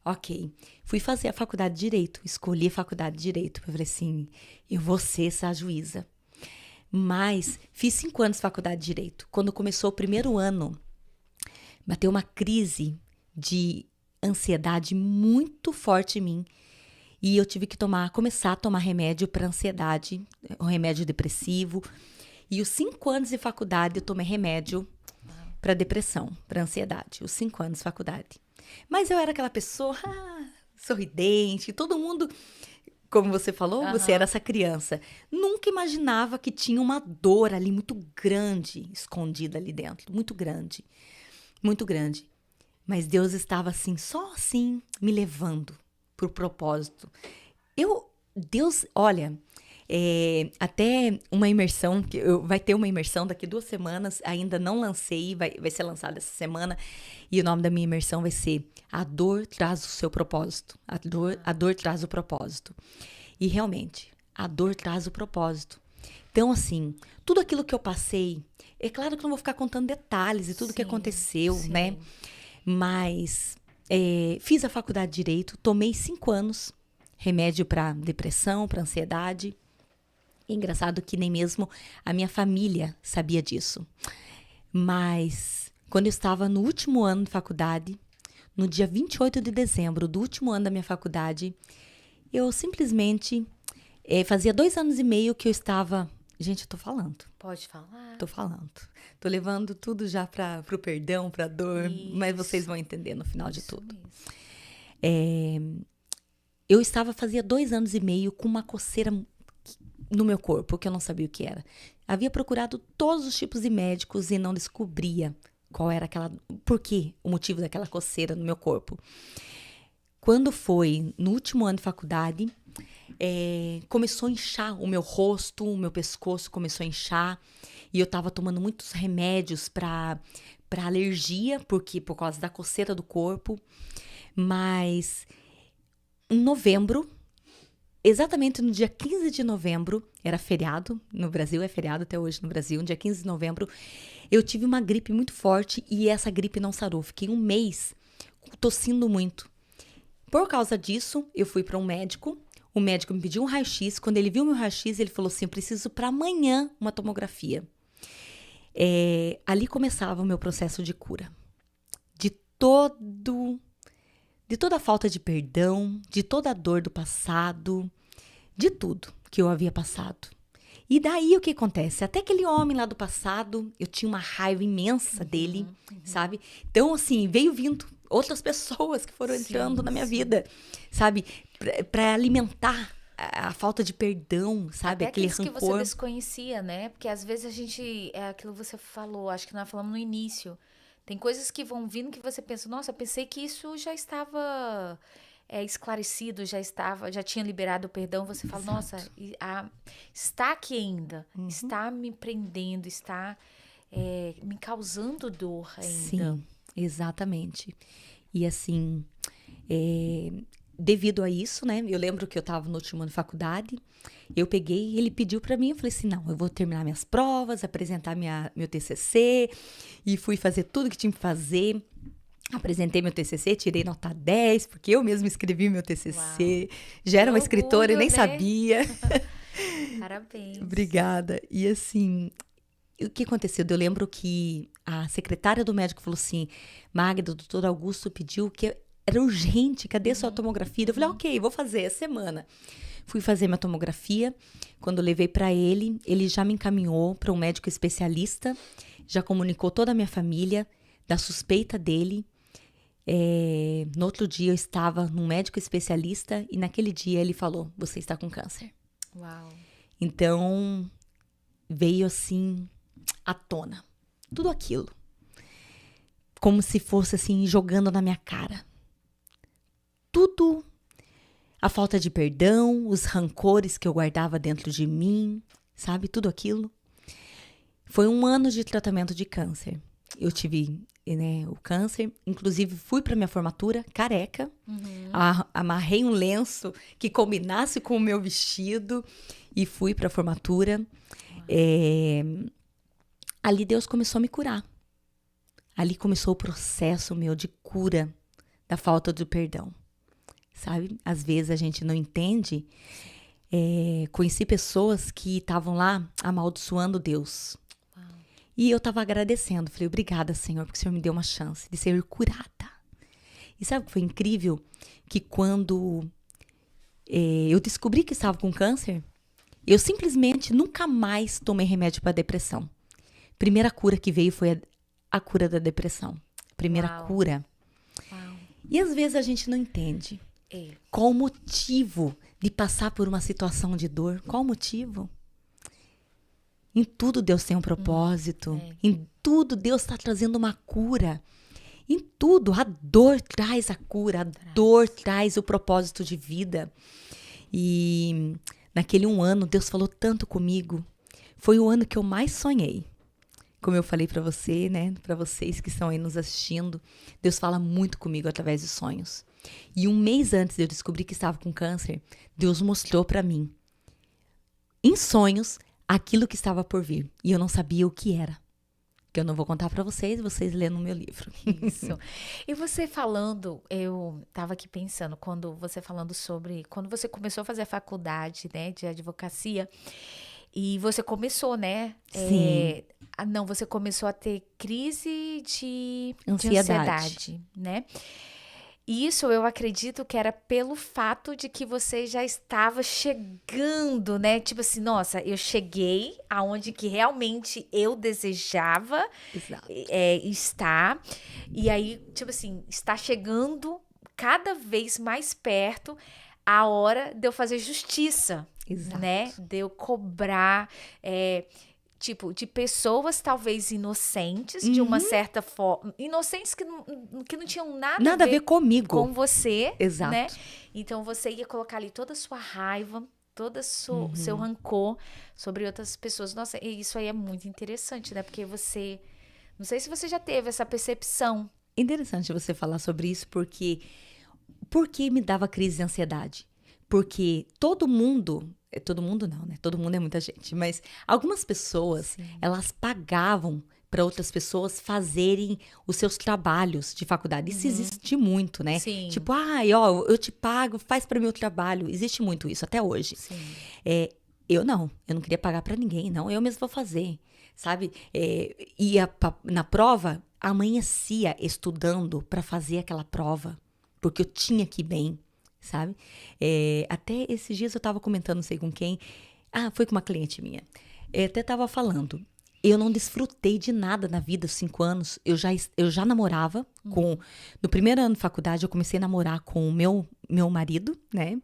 Ok, fui fazer a faculdade de Direito, escolhi a faculdade de Direito. Eu falei assim, eu vou ser essa juíza. Mas fiz 5 anos de faculdade de Direito. Quando começou o primeiro ano, bateu uma crise de ansiedade muito forte em mim. E eu tive que começar a tomar remédio para ansiedade, um remédio depressivo. E os 5 anos de faculdade eu tomei remédio para depressão, para ansiedade. Os 5 anos de faculdade. Mas eu era aquela pessoa sorridente, todo mundo, como você falou, você era essa criança. Nunca imaginava que tinha uma dor ali muito grande, escondida ali dentro. Muito grande, muito grande. Mas Deus estava assim, só assim, me levando pro propósito. Deus, olha, até uma imersão, vai ter uma imersão daqui 2 semanas, ainda não lancei, vai ser lançada essa semana, e o nome da minha imersão vai ser A Dor Traz o Seu Propósito. A dor traz o propósito. E realmente, a dor traz o propósito. Então, assim, tudo aquilo que eu passei, é claro que eu não vou ficar contando detalhes e tudo que aconteceu, né? Mas fiz a faculdade de Direito, tomei 5 anos, remédio para depressão, para ansiedade. E engraçado que nem mesmo a minha família sabia disso. Mas quando eu estava no último ano de faculdade, no dia 28 de dezembro do último ano da minha faculdade, eu simplesmente fazia 2 anos e meio que eu estava... Gente, eu tô falando. Pode falar. Tô falando. Tô levando tudo já pro perdão, pra dor, mas vocês vão entender no final de tudo. Eu fazia 2 anos e meio com uma coceira no meu corpo, que eu não sabia o que era. Havia procurado todos os tipos de médicos e não descobria por quê, o motivo daquela coceira no meu corpo. Quando foi no último ano de faculdade, começou a inchar o meu rosto, o meu pescoço começou a inchar, e eu tava tomando muitos remédios para alergia, por causa da coceira do corpo. Mas em novembro, exatamente no dia 15 de novembro, era feriado, no Brasil é feriado até hoje no Brasil, no dia 15 de novembro, eu tive uma gripe muito forte e essa gripe não sarou. Fiquei 1 mês tossindo muito. Por causa disso, eu fui para um médico, o médico me pediu um raio-x, quando ele viu meu raio-x, ele falou assim, eu preciso para amanhã uma tomografia. Ali começava o meu processo de cura. De de toda a falta de perdão, de toda a dor do passado, de tudo que eu havia passado. E daí o que acontece? Até aquele homem lá do passado, eu tinha uma raiva imensa dele, sabe? Então, assim, veio vindo outras pessoas que foram entrando na minha vida, sabe? Pra alimentar a falta de perdão, sabe? Até aquele aqueles rancor. que você desconhecia, né? Porque às vezes a gente, é aquilo que você falou, acho que nós falamos no início. Tem coisas que vão vindo que você pensa, nossa, pensei que isso já estava esclarecido, já tinha liberado o perdão. Você fala, Exato. nossa, está aqui ainda, está me prendendo, está me causando dor ainda. Sim, exatamente. E assim, devido a isso, né? Eu lembro que eu estava no último ano de faculdade, eu peguei, ele pediu para mim, eu falei assim, não, eu vou terminar minhas provas, apresentar meu TCC, e fui fazer tudo que tinha que fazer. Apresentei meu TCC, tirei nota 10, porque eu mesma escrevi meu TCC. Uau. Já era uma Que escritora e nem orgulho, né? sabia. Parabéns. Obrigada. E assim, o que aconteceu? Eu lembro que a secretária do médico falou assim, Magda, o doutor Augusto pediu que era urgente, cadê sua tomografia? Eu falei, ok, vou fazer essa semana. Fui fazer minha tomografia. Quando eu levei para ele, ele já me encaminhou para um médico especialista, já comunicou toda a minha família da suspeita dele. No outro dia eu estava num médico especialista e naquele dia ele falou, você está com câncer. Uau. Então, veio assim à tona tudo aquilo. Como se fosse assim, jogando na minha cara. Tudo, a falta de perdão, os rancores que eu guardava dentro de mim, sabe? Tudo aquilo. Foi 1 ano de tratamento de câncer. Eu tive, né, o câncer, inclusive fui para minha formatura careca, amarrei um lenço que combinasse com o meu vestido e fui para a formatura. Ali Deus começou a me curar. Ali começou o processo meu de cura da falta do perdão. Sabe? Às vezes a gente não entende. Conheci pessoas que estavam lá amaldiçoando Deus. E eu estava agradecendo. Falei, obrigada, Senhor, porque o Senhor me deu uma chance de ser curada. E sabe o que foi incrível? Que quando eu descobri que estava com câncer, eu simplesmente nunca mais tomei remédio para depressão. Primeira cura que veio foi a cura da depressão. Primeira Uau. Cura. Uau. E às vezes a gente não entende. Qual o motivo de passar por uma situação de dor? Qual o motivo? Em tudo Deus tem um propósito. Em tudo Deus está trazendo uma cura. Em tudo, a dor traz a cura. A dor traz o propósito de vida. E naquele 1 ano, Deus falou tanto comigo. Foi o ano que eu mais sonhei. Como eu falei para você, né? Para vocês que estão aí nos assistindo, Deus fala muito comigo através de sonhos. E 1 mês antes de eu descobrir que estava com câncer, Deus mostrou para mim, em sonhos, aquilo que estava por vir. E eu não sabia o que era. Que eu não vou contar para vocês lendo no meu livro. Isso. E você falando, eu estava aqui pensando, quando você começou a fazer a faculdade, né, de advocacia, e você começou, né? Sim. Você começou a ter crise de Ansiedade, né? E isso eu acredito que era pelo fato de que você já estava chegando, né? Tipo assim, nossa, eu cheguei aonde que realmente eu desejava Exato. estar. E aí, tipo assim, está chegando cada vez mais perto a hora de eu fazer justiça. Exato. Né? De eu cobrar, de pessoas talvez inocentes, de uma certa forma. Inocentes que não tinham nada a ver comigo. Com você. Exato. Né? Então você ia colocar ali toda a sua raiva, todo o seu rancor sobre outras pessoas. Nossa, e isso aí é muito interessante, né? Porque você. Não sei se você já teve essa percepção. Interessante você falar sobre isso, porque me dava crise de ansiedade? Porque todo mundo não, né? Todo mundo é muita gente, mas algumas pessoas, elas pagavam para outras pessoas fazerem os seus trabalhos de faculdade. Isso existe muito, né? Sim. Tipo, eu te pago, faz para mim o trabalho. Existe muito isso até hoje. Sim. Eu não queria pagar para ninguém, não. Eu mesma vou fazer, sabe? Ia na prova, amanhecia estudando para fazer aquela prova. porque eu tinha que ir bem, sabe? Até esses dias eu tava comentando, não sei com quem, foi com uma cliente minha, até tava falando, eu não desfrutei de nada na vida aos 5 anos, eu já namorava, no primeiro ano de faculdade eu comecei a namorar com o meu marido, né?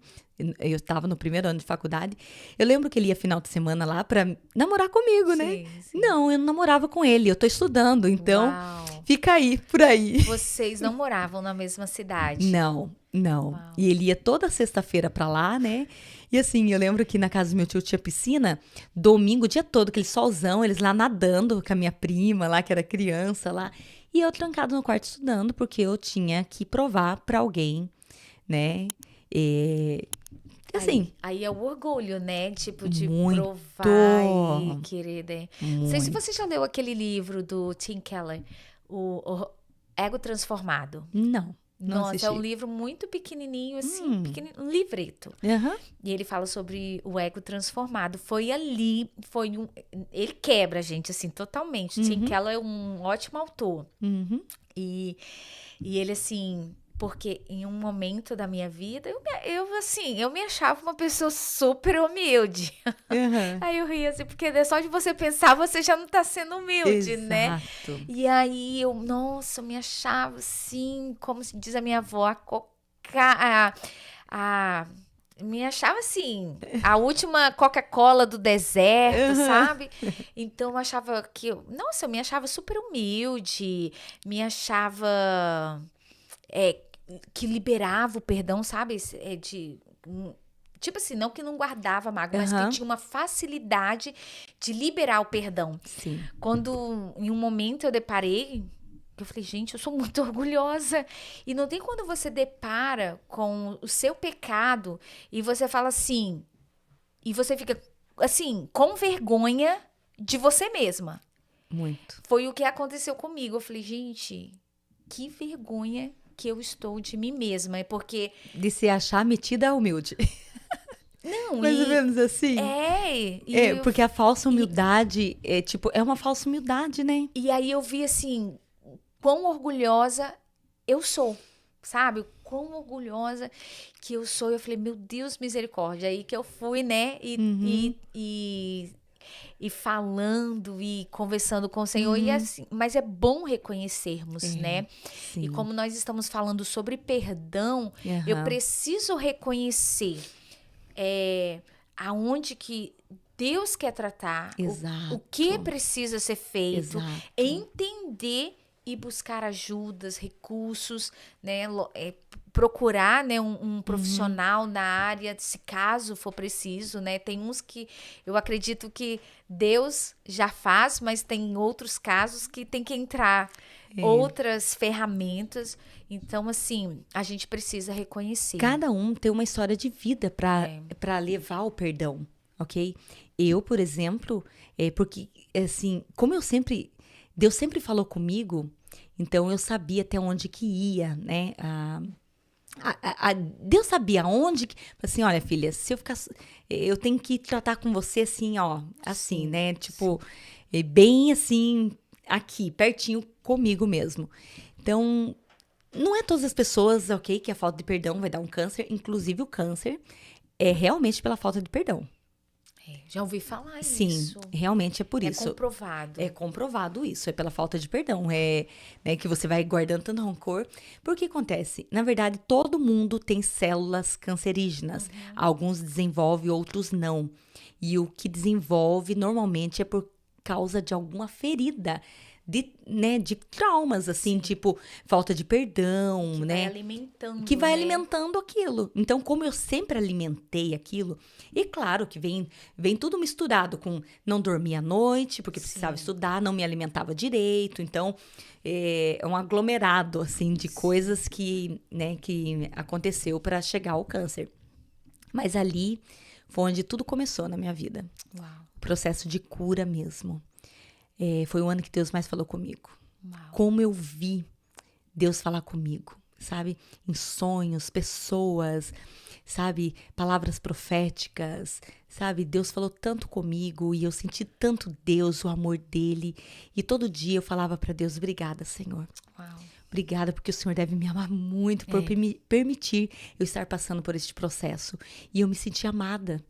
Eu estava no primeiro ano de faculdade. Eu lembro que ele ia final de semana lá pra namorar comigo, né? Sim. Não, eu não namorava com ele. Eu tô estudando, então Uau. fica aí, por aí. Vocês não moravam na mesma cidade? Não. Uau. E ele ia toda sexta-feira pra lá, né? E assim, eu lembro que na casa do meu tio tinha piscina, domingo, o dia todo, aquele solzão, eles lá nadando com a minha prima lá, que era criança lá. E eu trancado no quarto estudando, porque eu tinha que provar pra alguém, né? Assim, Aí é o orgulho, né? Tipo, de muito, provar e querer, né? Não sei se muito. você já leu aquele livro do Tim Keller, o Ego Transformado. Não Nossa, assisti. é um livro muito pequenininho, assim, um livreto. Aham. E ele fala sobre o ego transformado. Ele quebra a gente, assim, totalmente. Tim Keller é um ótimo autor. Uhum. E ele, assim, porque em um momento da minha vida, eu me achava uma pessoa super humilde. Aham. Aí eu ria, assim, porque só de você pensar, você já não tá sendo humilde, né? Exato. E aí eu me achava assim, como se diz a minha avó, me achava assim, a última Coca-Cola do deserto, sabe? Então eu achava eu me achava super humilde, me achava que liberava o perdão, sabe? Tipo assim, não que não guardava mágoa, mas que tinha uma facilidade de liberar o perdão. Sim. Quando em um momento eu deparei, eu falei, gente, eu sou muito orgulhosa. E não tem quando você depara com o seu pecado e você fala assim, e você fica assim, com vergonha de você mesma. Muito. Foi o que aconteceu comigo. Eu falei, gente, que vergonha que eu estou de mim mesma. É porque... De se achar metida humilde. Não, Mais ou menos assim. Porque a falsa humildade é uma falsa humildade, né? E aí eu vi assim, quão orgulhosa eu sou, sabe? Quão orgulhosa que eu sou. Eu falei, meu Deus, misericórdia. Aí que eu fui, né? E falando e conversando com o Senhor. E assim, mas é bom reconhecermos, né? Sim. E como nós estamos falando sobre perdão, eu preciso reconhecer aonde que Deus quer tratar, o que precisa ser feito, entender e buscar ajudas, recursos, né? Procurar, né, um profissional na área, se caso for preciso, né? Tem uns que eu acredito que Deus já faz, mas tem outros casos que tem que entrar outras ferramentas. Então, assim, a gente precisa reconhecer. Cada um tem uma história de vida para levar o perdão, ok? Eu, por exemplo, porque, assim, como Deus sempre falou comigo, então eu sabia até onde que ia, né? Deus sabia aonde assim, olha, filha, se eu ficar... Eu tenho que tratar com você assim, ó, assim, sim, né? Tipo, bem assim, aqui, pertinho comigo mesmo. Então, não é todas as pessoas, ok, que a falta de perdão vai dar um câncer. Inclusive, o câncer é realmente pela falta de perdão. Já ouvi falar isso. Sim, realmente é por isso. É comprovado. É comprovado isso, é pela falta de perdão. Né, que você vai guardando tanto rancor. Porque acontece? Na verdade, todo mundo tem células cancerígenas. Alguns desenvolvem, outros não. E o que desenvolve, normalmente, é por causa de alguma ferida. De traumas, assim, sim, tipo, falta de perdão, que né? Vai alimentando, que vai né? alimentando aquilo. Então, como eu sempre alimentei aquilo, e claro que vem tudo misturado com não dormir à noite, porque precisava estudar, não me alimentava direito. Então, é um aglomerado, assim, de coisas que aconteceu para chegar ao câncer. Mas ali foi onde tudo começou na minha vida. Uau. O processo de cura mesmo. Foi o ano que Deus mais falou comigo. Uau. Como eu vi Deus falar comigo, sabe? Em sonhos, pessoas, sabe? Palavras proféticas, sabe? Deus falou tanto comigo e eu senti tanto Deus, o amor dele. E todo dia eu falava para Deus, obrigada, Senhor. Uau. Obrigada, porque o Senhor deve me amar muito por permitir eu estar passando por este processo. E eu me senti amada.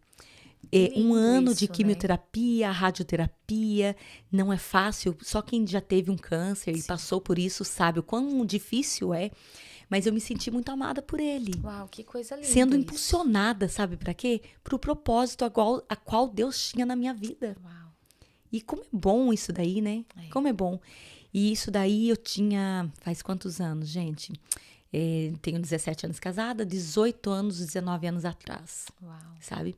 Um ano de quimioterapia, radioterapia, não é fácil. Só quem já teve um câncer e passou por isso sabe o quão difícil é. Mas eu me senti muito amada por ele. Uau, que coisa linda. Sendo impulsionada, sabe para quê? Para o propósito a qual Deus tinha na minha vida. Uau. E como é bom isso daí, né? Como é bom. E isso daí eu tinha... Faz quantos anos, gente? Tenho 17 anos casada, 18 anos, 19 anos atrás. Uau. Sabe?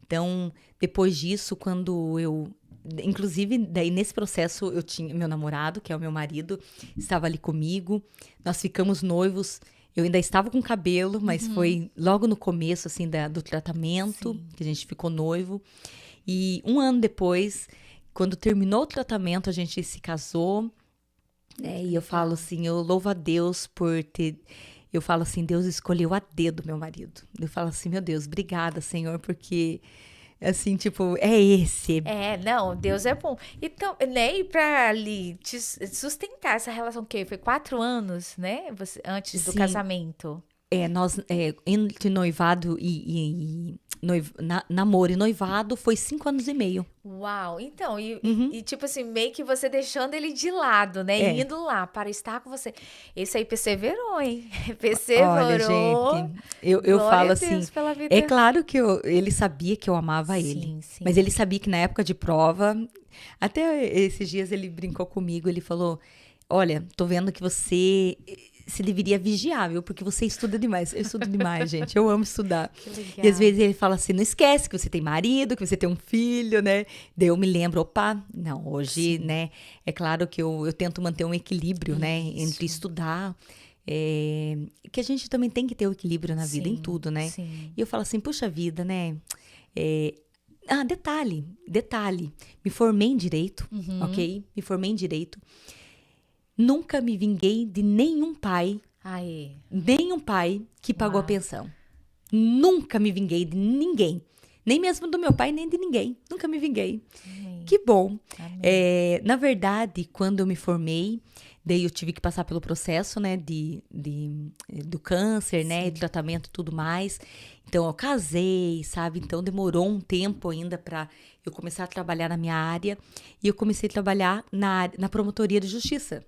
Então, depois disso, quando eu... Inclusive, daí nesse processo, eu tinha meu namorado, que é o meu marido, estava ali comigo. Nós ficamos noivos. Eu ainda estava com cabelo, mas foi logo no começo, assim, do tratamento, que a gente ficou noivo. E um ano depois, quando terminou o tratamento, a gente se casou. E eu falo assim, eu louvo a Deus por ter... Eu falo assim, Deus escolheu a dedo meu marido. Eu falo assim, meu Deus, obrigada, Senhor, porque... Assim, tipo, é esse. Não, Deus é bom. Então, né, e pra ali te sustentar essa relação, que foi 4 anos, né, antes do casamento. Nós, entre noivado namoro e noivado, foi 5 anos e meio. Uau, então, e tipo assim, meio que você deixando ele de lado, né, indo lá para estar com você. Esse aí perseverou, hein? Perseverou. Olha, gente, eu falo assim, é claro que ele sabia que eu amava ele, mas ele sabia que na época de prova, até esses dias ele brincou comigo, ele falou, olha, tô vendo que você deveria vigiar, viu? Porque você estuda demais. Eu estudo demais, gente. Eu amo estudar. Que legal. E às vezes ele fala assim, não esquece que você tem marido, que você tem um filho, né? Daí eu me lembro, opa, não, hoje, né? É claro que eu tento manter um equilíbrio, né? Entre estudar, que a gente também tem que ter o equilíbrio na vida, em tudo, né? Sim. E eu falo assim, puxa vida, né? Detalhe. Me formei em Direito, ok? Me formei em Direito. Nunca me vinguei de nenhum pai que pagou a pensão. Nunca me vinguei de ninguém. Nem mesmo do meu pai, nem de ninguém. Nunca me vinguei. Amém. Que bom. Na verdade, quando eu me formei, daí eu tive que passar pelo processo, né, do câncer, né, de tratamento e tudo mais. Então, eu casei, sabe? Então, demorou um tempo ainda para eu começar a trabalhar na minha área. E eu comecei a trabalhar na promotoria de justiça.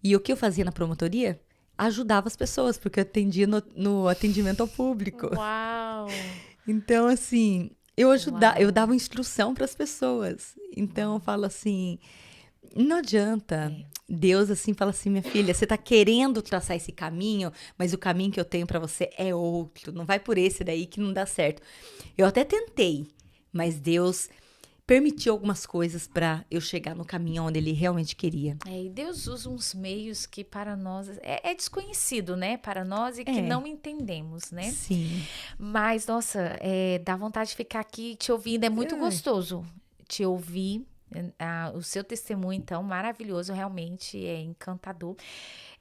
E o que eu fazia na promotoria? Ajudava as pessoas, porque eu atendia no atendimento ao público. Uau! Então, assim, eu dava instrução para as pessoas. Então, eu falo assim, não adianta. Deus, assim, fala assim, minha filha, você está querendo traçar esse caminho, mas o caminho que eu tenho para você é outro. Não vai por esse daí que não dá certo. Eu até tentei, mas Deus permitiu algumas coisas para eu chegar no caminho onde ele realmente queria. E Deus usa uns meios que para nós é desconhecido, né? Para nós e que não entendemos, né? Sim. Mas, nossa, dá vontade de ficar aqui te ouvindo. É muito gostoso te ouvir. O seu testemunho, então, maravilhoso. Realmente é encantador.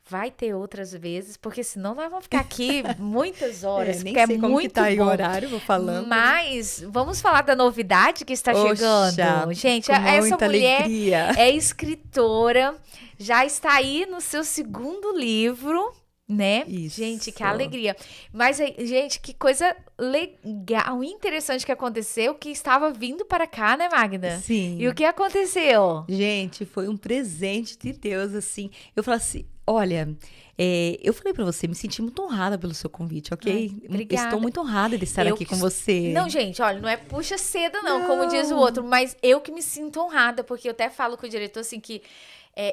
Vai ter outras vezes, porque senão nós vamos ficar aqui muitas horas. Nem porque sei como muito que tá aí o bom. horário, vou falando. Mas vamos falar da novidade que está chegando. Gente, essa mulher alegria. É escritora, já está aí no seu 2º livro, né? Isso. Gente, que alegria. Mas, gente, que coisa legal, interessante que aconteceu, que estava vindo para cá, né, Magda? Sim. E o que aconteceu? Gente, foi um presente de Deus, assim. Eu falei assim, olha, eu falei pra você, me senti muito honrada pelo seu convite, ok? Obrigada. Estou muito honrada de estar aqui com você. Não, gente, olha, não é puxa seda não, como diz o outro, mas eu que me sinto honrada, porque eu até falo com o diretor assim que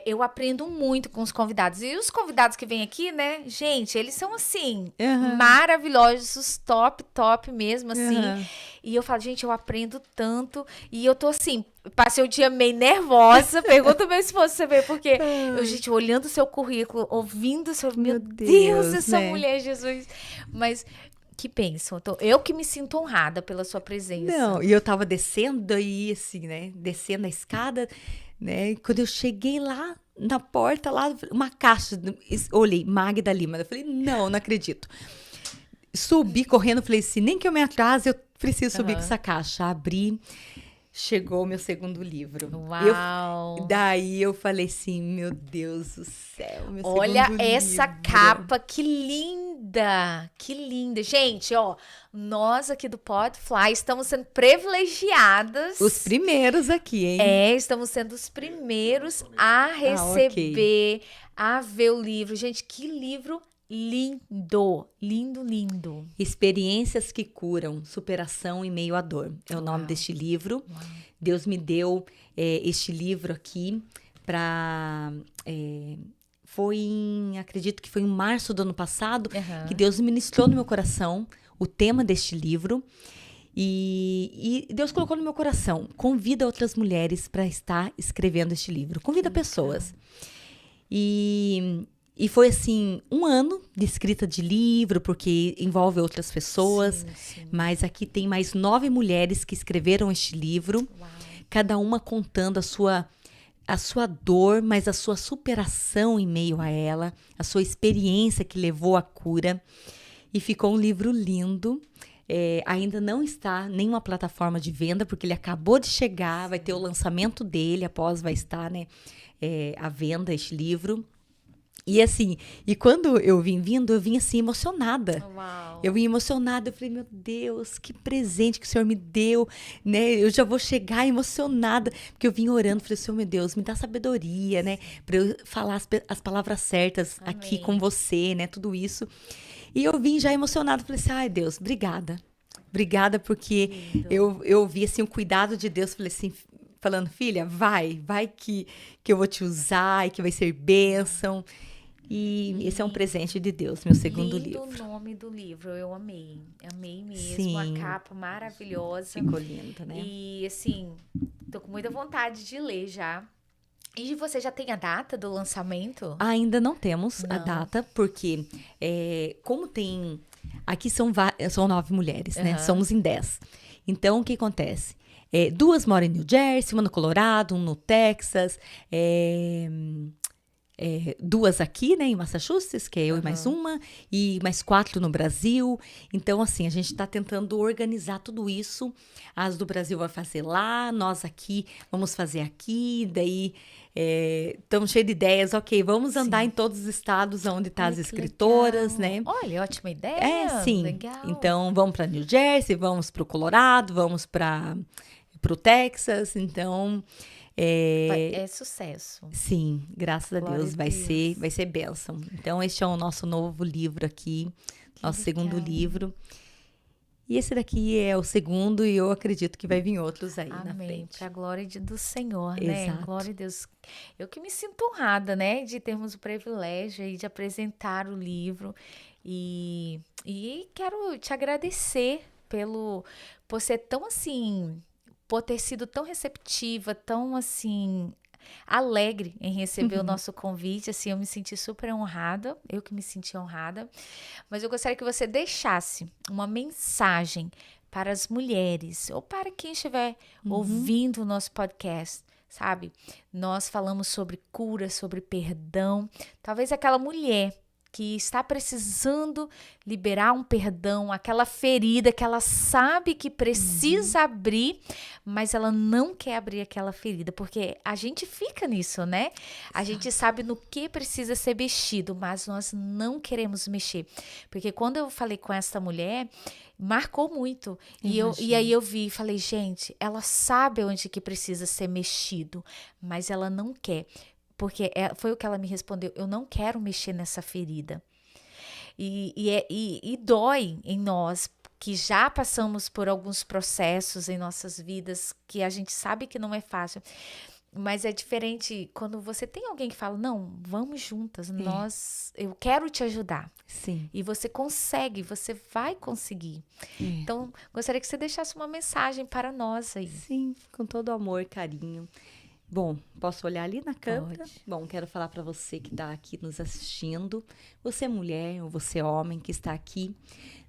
eu aprendo muito com os convidados. E os convidados que vêm aqui, né, gente, eles são assim, maravilhosos, top mesmo, assim. E eu falo, gente, eu aprendo tanto. E eu tô assim, passei o dia meio nervosa. Pergunta meu esposo, você vê, porque eu, gente, olhando o seu currículo, ouvindo o seu... Meu Deus, essa mulher, Jesus. Mas... que pensam? Eu que me sinto honrada pela sua presença. Não, e eu tava descendo aí, assim, né? Descendo a escada, né? Quando eu cheguei lá na porta, lá, uma caixa, olhei, Magda Lima. Eu falei, não acredito. Subi correndo, falei assim, nem que eu me atrase, eu preciso subir com essa caixa. Abri, chegou o meu segundo livro. Uau! Daí eu falei assim, meu Deus do céu, meu Olha segundo essa livro. capa, que linda! Que linda. Gente, ó, nós aqui do Podfly estamos sendo privilegiadas. Os primeiros aqui, hein? Estamos sendo os primeiros a ok. receber, a ver o livro. Gente, que livro lindo! Lindo, lindo. Experiências que curam, superação em meio à dor. É o nome deste livro. Deus me deu este livro aqui para... acredito que foi em março do ano passado, que Deus ministrou no meu coração o tema deste livro. E Deus colocou no meu coração, convida outras mulheres para estar escrevendo este livro. Convida pessoas. E foi assim, 1 ano de escrita de livro, porque envolve outras pessoas. Sim. Mas aqui tem mais 9 mulheres que escreveram este livro. Uau. Cada uma contando a sua dor, mas a sua superação em meio a ela, a sua experiência que levou à cura. E ficou um livro lindo. Ainda não está em nenhuma plataforma de venda, porque ele acabou de chegar, vai ter o lançamento dele, após vai estar, né, à venda este livro. E assim, quando eu vim assim emocionada. Uau. Eu vim emocionada, eu falei, meu Deus, que presente que o Senhor me deu, né? Eu já vou chegar emocionada, porque eu vim orando, falei, Senhor, meu Deus, me dá sabedoria, né? Para eu falar as palavras certas aqui com você, né? Tudo isso. E eu vim já emocionada, falei assim, ai Deus, obrigada. Obrigada, porque eu vi assim o cuidado de Deus, falei assim, falando, filha, vai que eu vou te usar e que vai ser bênção. E esse é um presente de Deus, meu segundo livro. Lindo o nome do livro, eu amei. Amei mesmo, Sim. a capa maravilhosa. Ficou lindo, né? E assim, tô com muita vontade de ler já. E você já tem a data do lançamento? Ainda não temos a data, porque como tem... Aqui são 9 mulheres, né? Somos em 10. Então, o que acontece? 2 moram em New Jersey, uma no Colorado, um no Texas, 2 aqui, né, em Massachusetts, que é eu e mais uma, e mais 4 no Brasil. Então, assim, a gente está tentando organizar tudo isso. As do Brasil vai fazer lá, nós aqui vamos fazer aqui, daí estamos cheios de ideias. Ok, vamos andar em todos os estados onde estão as escritoras, né? Olha, ótima ideia. Sim. Legal. Então, vamos para New Jersey, vamos para o Colorado, vamos para o Texas, então... É sucesso. Sim, graças a Deus, vai ser bênção. Então, este é o nosso novo livro aqui, nosso segundo livro. E esse daqui é o segundo e eu acredito que vai vir outros aí na frente. Para a glória do Senhor, né? Exato. Glória a Deus. Eu que me sinto honrada, né? De termos o privilégio aí de apresentar o livro. E quero te agradecer por ser tão assim... por ter sido tão receptiva, tão assim, alegre em receber o nosso convite, assim, eu me senti super honrada, eu que me senti honrada, mas eu gostaria que você deixasse uma mensagem para as mulheres, ou para quem estiver ouvindo o nosso podcast, sabe? Nós falamos sobre cura, sobre perdão, talvez aquela mulher que está precisando liberar um perdão, aquela ferida que ela sabe que precisa abrir, mas ela não quer abrir aquela ferida, porque a gente fica nisso, né? A gente sabe no que precisa ser mexido, mas nós não queremos mexer. Porque quando eu falei com essa mulher, marcou muito. E aí eu vi e falei, gente, ela sabe onde que precisa ser mexido, mas ela não quer. Porque foi o que ela me respondeu, eu não quero mexer nessa ferida. E dói em nós, que já passamos por alguns processos em nossas vidas, que a gente sabe que não é fácil. Mas é diferente quando você tem alguém que fala, não, vamos juntas, eu quero te ajudar. Sim. E você consegue, você vai conseguir. Então, gostaria que você deixasse uma mensagem para nós aí. Sim, com todo amor e carinho. Bom, posso olhar ali na câmera? Pode. Bom, quero falar para você que está aqui nos assistindo. Você é mulher ou você é homem que está aqui.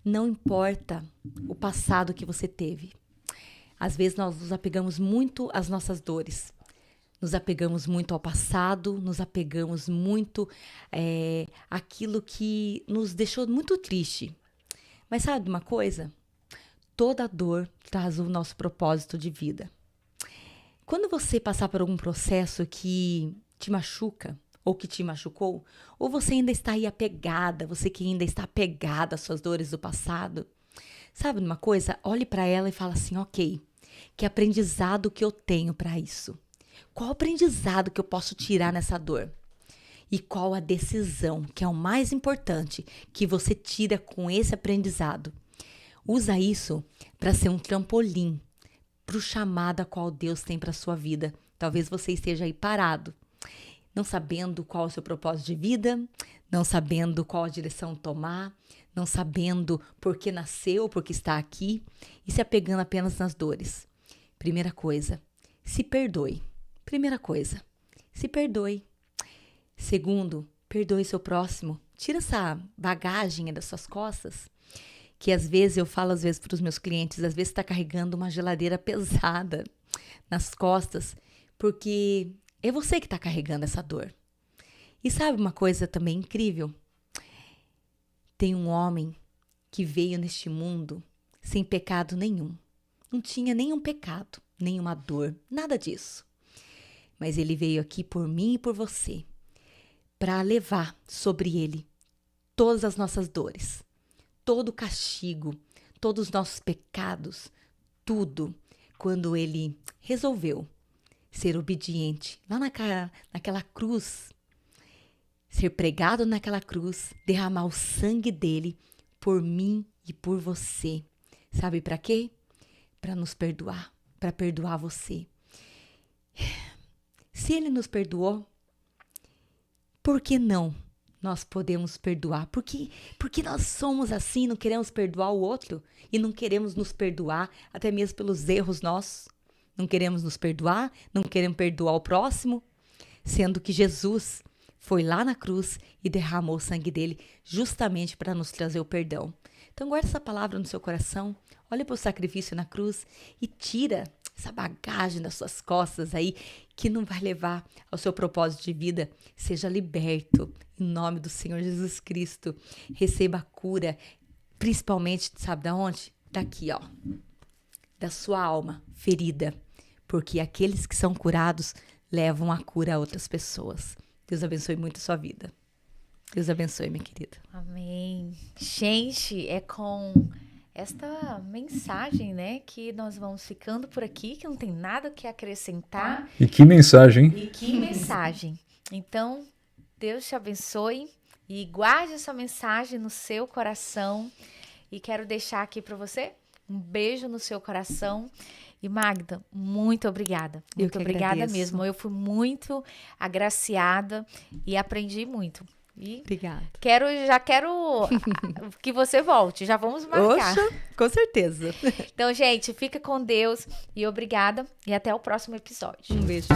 Não importa o passado que você teve. Às vezes nós nos apegamos muito às nossas dores. Nos apegamos muito ao passado, nos apegamos muito àquilo que nos deixou muito triste. Mas sabe uma coisa? Toda dor traz o nosso propósito de vida. Quando você passar por algum processo que te machuca, ou que te machucou, ou você ainda está aí apegada, você que ainda está apegada às suas dores do passado, sabe uma coisa? Olhe para ela e fala assim, ok, que aprendizado que eu tenho para isso? Qual aprendizado que eu posso tirar nessa dor? E qual a decisão, que é o mais importante, que você tira com esse aprendizado? Usa isso para ser um trampolim para o chamado a qual Deus tem para a sua vida. Talvez você esteja aí parado, não sabendo qual é o seu propósito de vida, não sabendo qual a direção tomar, não sabendo por que nasceu, por que está aqui, e se apegando apenas nas dores. Primeira coisa, se perdoe. Primeira coisa, se perdoe. Segundo, perdoe seu próximo. Tira essa bagagem das suas costas, que às vezes eu falo para os meus clientes, às vezes está carregando uma geladeira pesada nas costas, porque é você que está carregando essa dor. E sabe uma coisa também incrível? Tem um homem que veio neste mundo sem pecado nenhum. Não tinha nenhum pecado, nenhuma dor, nada disso. Mas ele veio aqui por mim e por você, para levar sobre ele todas as nossas dores, todo o castigo, todos os nossos pecados, tudo, quando ele resolveu ser obediente lá naquela cruz, ser pregado naquela cruz, derramar o sangue dele por mim e por você. Sabe para quê? Para nos perdoar, para perdoar você. Se ele nos perdoou, por que não nós podemos perdoar? Porque nós somos assim, não queremos perdoar o outro e não queremos nos perdoar até mesmo pelos erros nossos. Não queremos nos perdoar, não queremos perdoar o próximo, sendo que Jesus foi lá na cruz e derramou o sangue dele justamente para nos trazer o perdão. Então guarda essa palavra no seu coração, olha para o sacrifício na cruz e tira essa bagagem das suas costas aí que não vai levar ao seu propósito de vida. Seja liberto em nome do Senhor Jesus Cristo. Receba a cura, principalmente, sabe da onde? Daqui, ó, da sua alma ferida, porque aqueles que são curados levam a cura a outras pessoas. Deus abençoe muito a sua vida. Deus abençoe, minha querida. Amém. Gente, é com esta mensagem, né, que nós vamos ficando por aqui, que não tem nada que acrescentar. E que mensagem, hein? E que mensagem. Então, Deus te abençoe e guarde essa mensagem no seu coração. E quero deixar aqui para você um beijo no seu coração. E Magda, muito obrigada. Muito obrigada agradeço. mesmo. Eu fui muito agraciada e aprendi muito. E Obrigada. já quero que você volte. Já vamos marcar. Oxa, com certeza. Então, gente, fica com Deus e obrigada. E até o próximo episódio. Um beijo.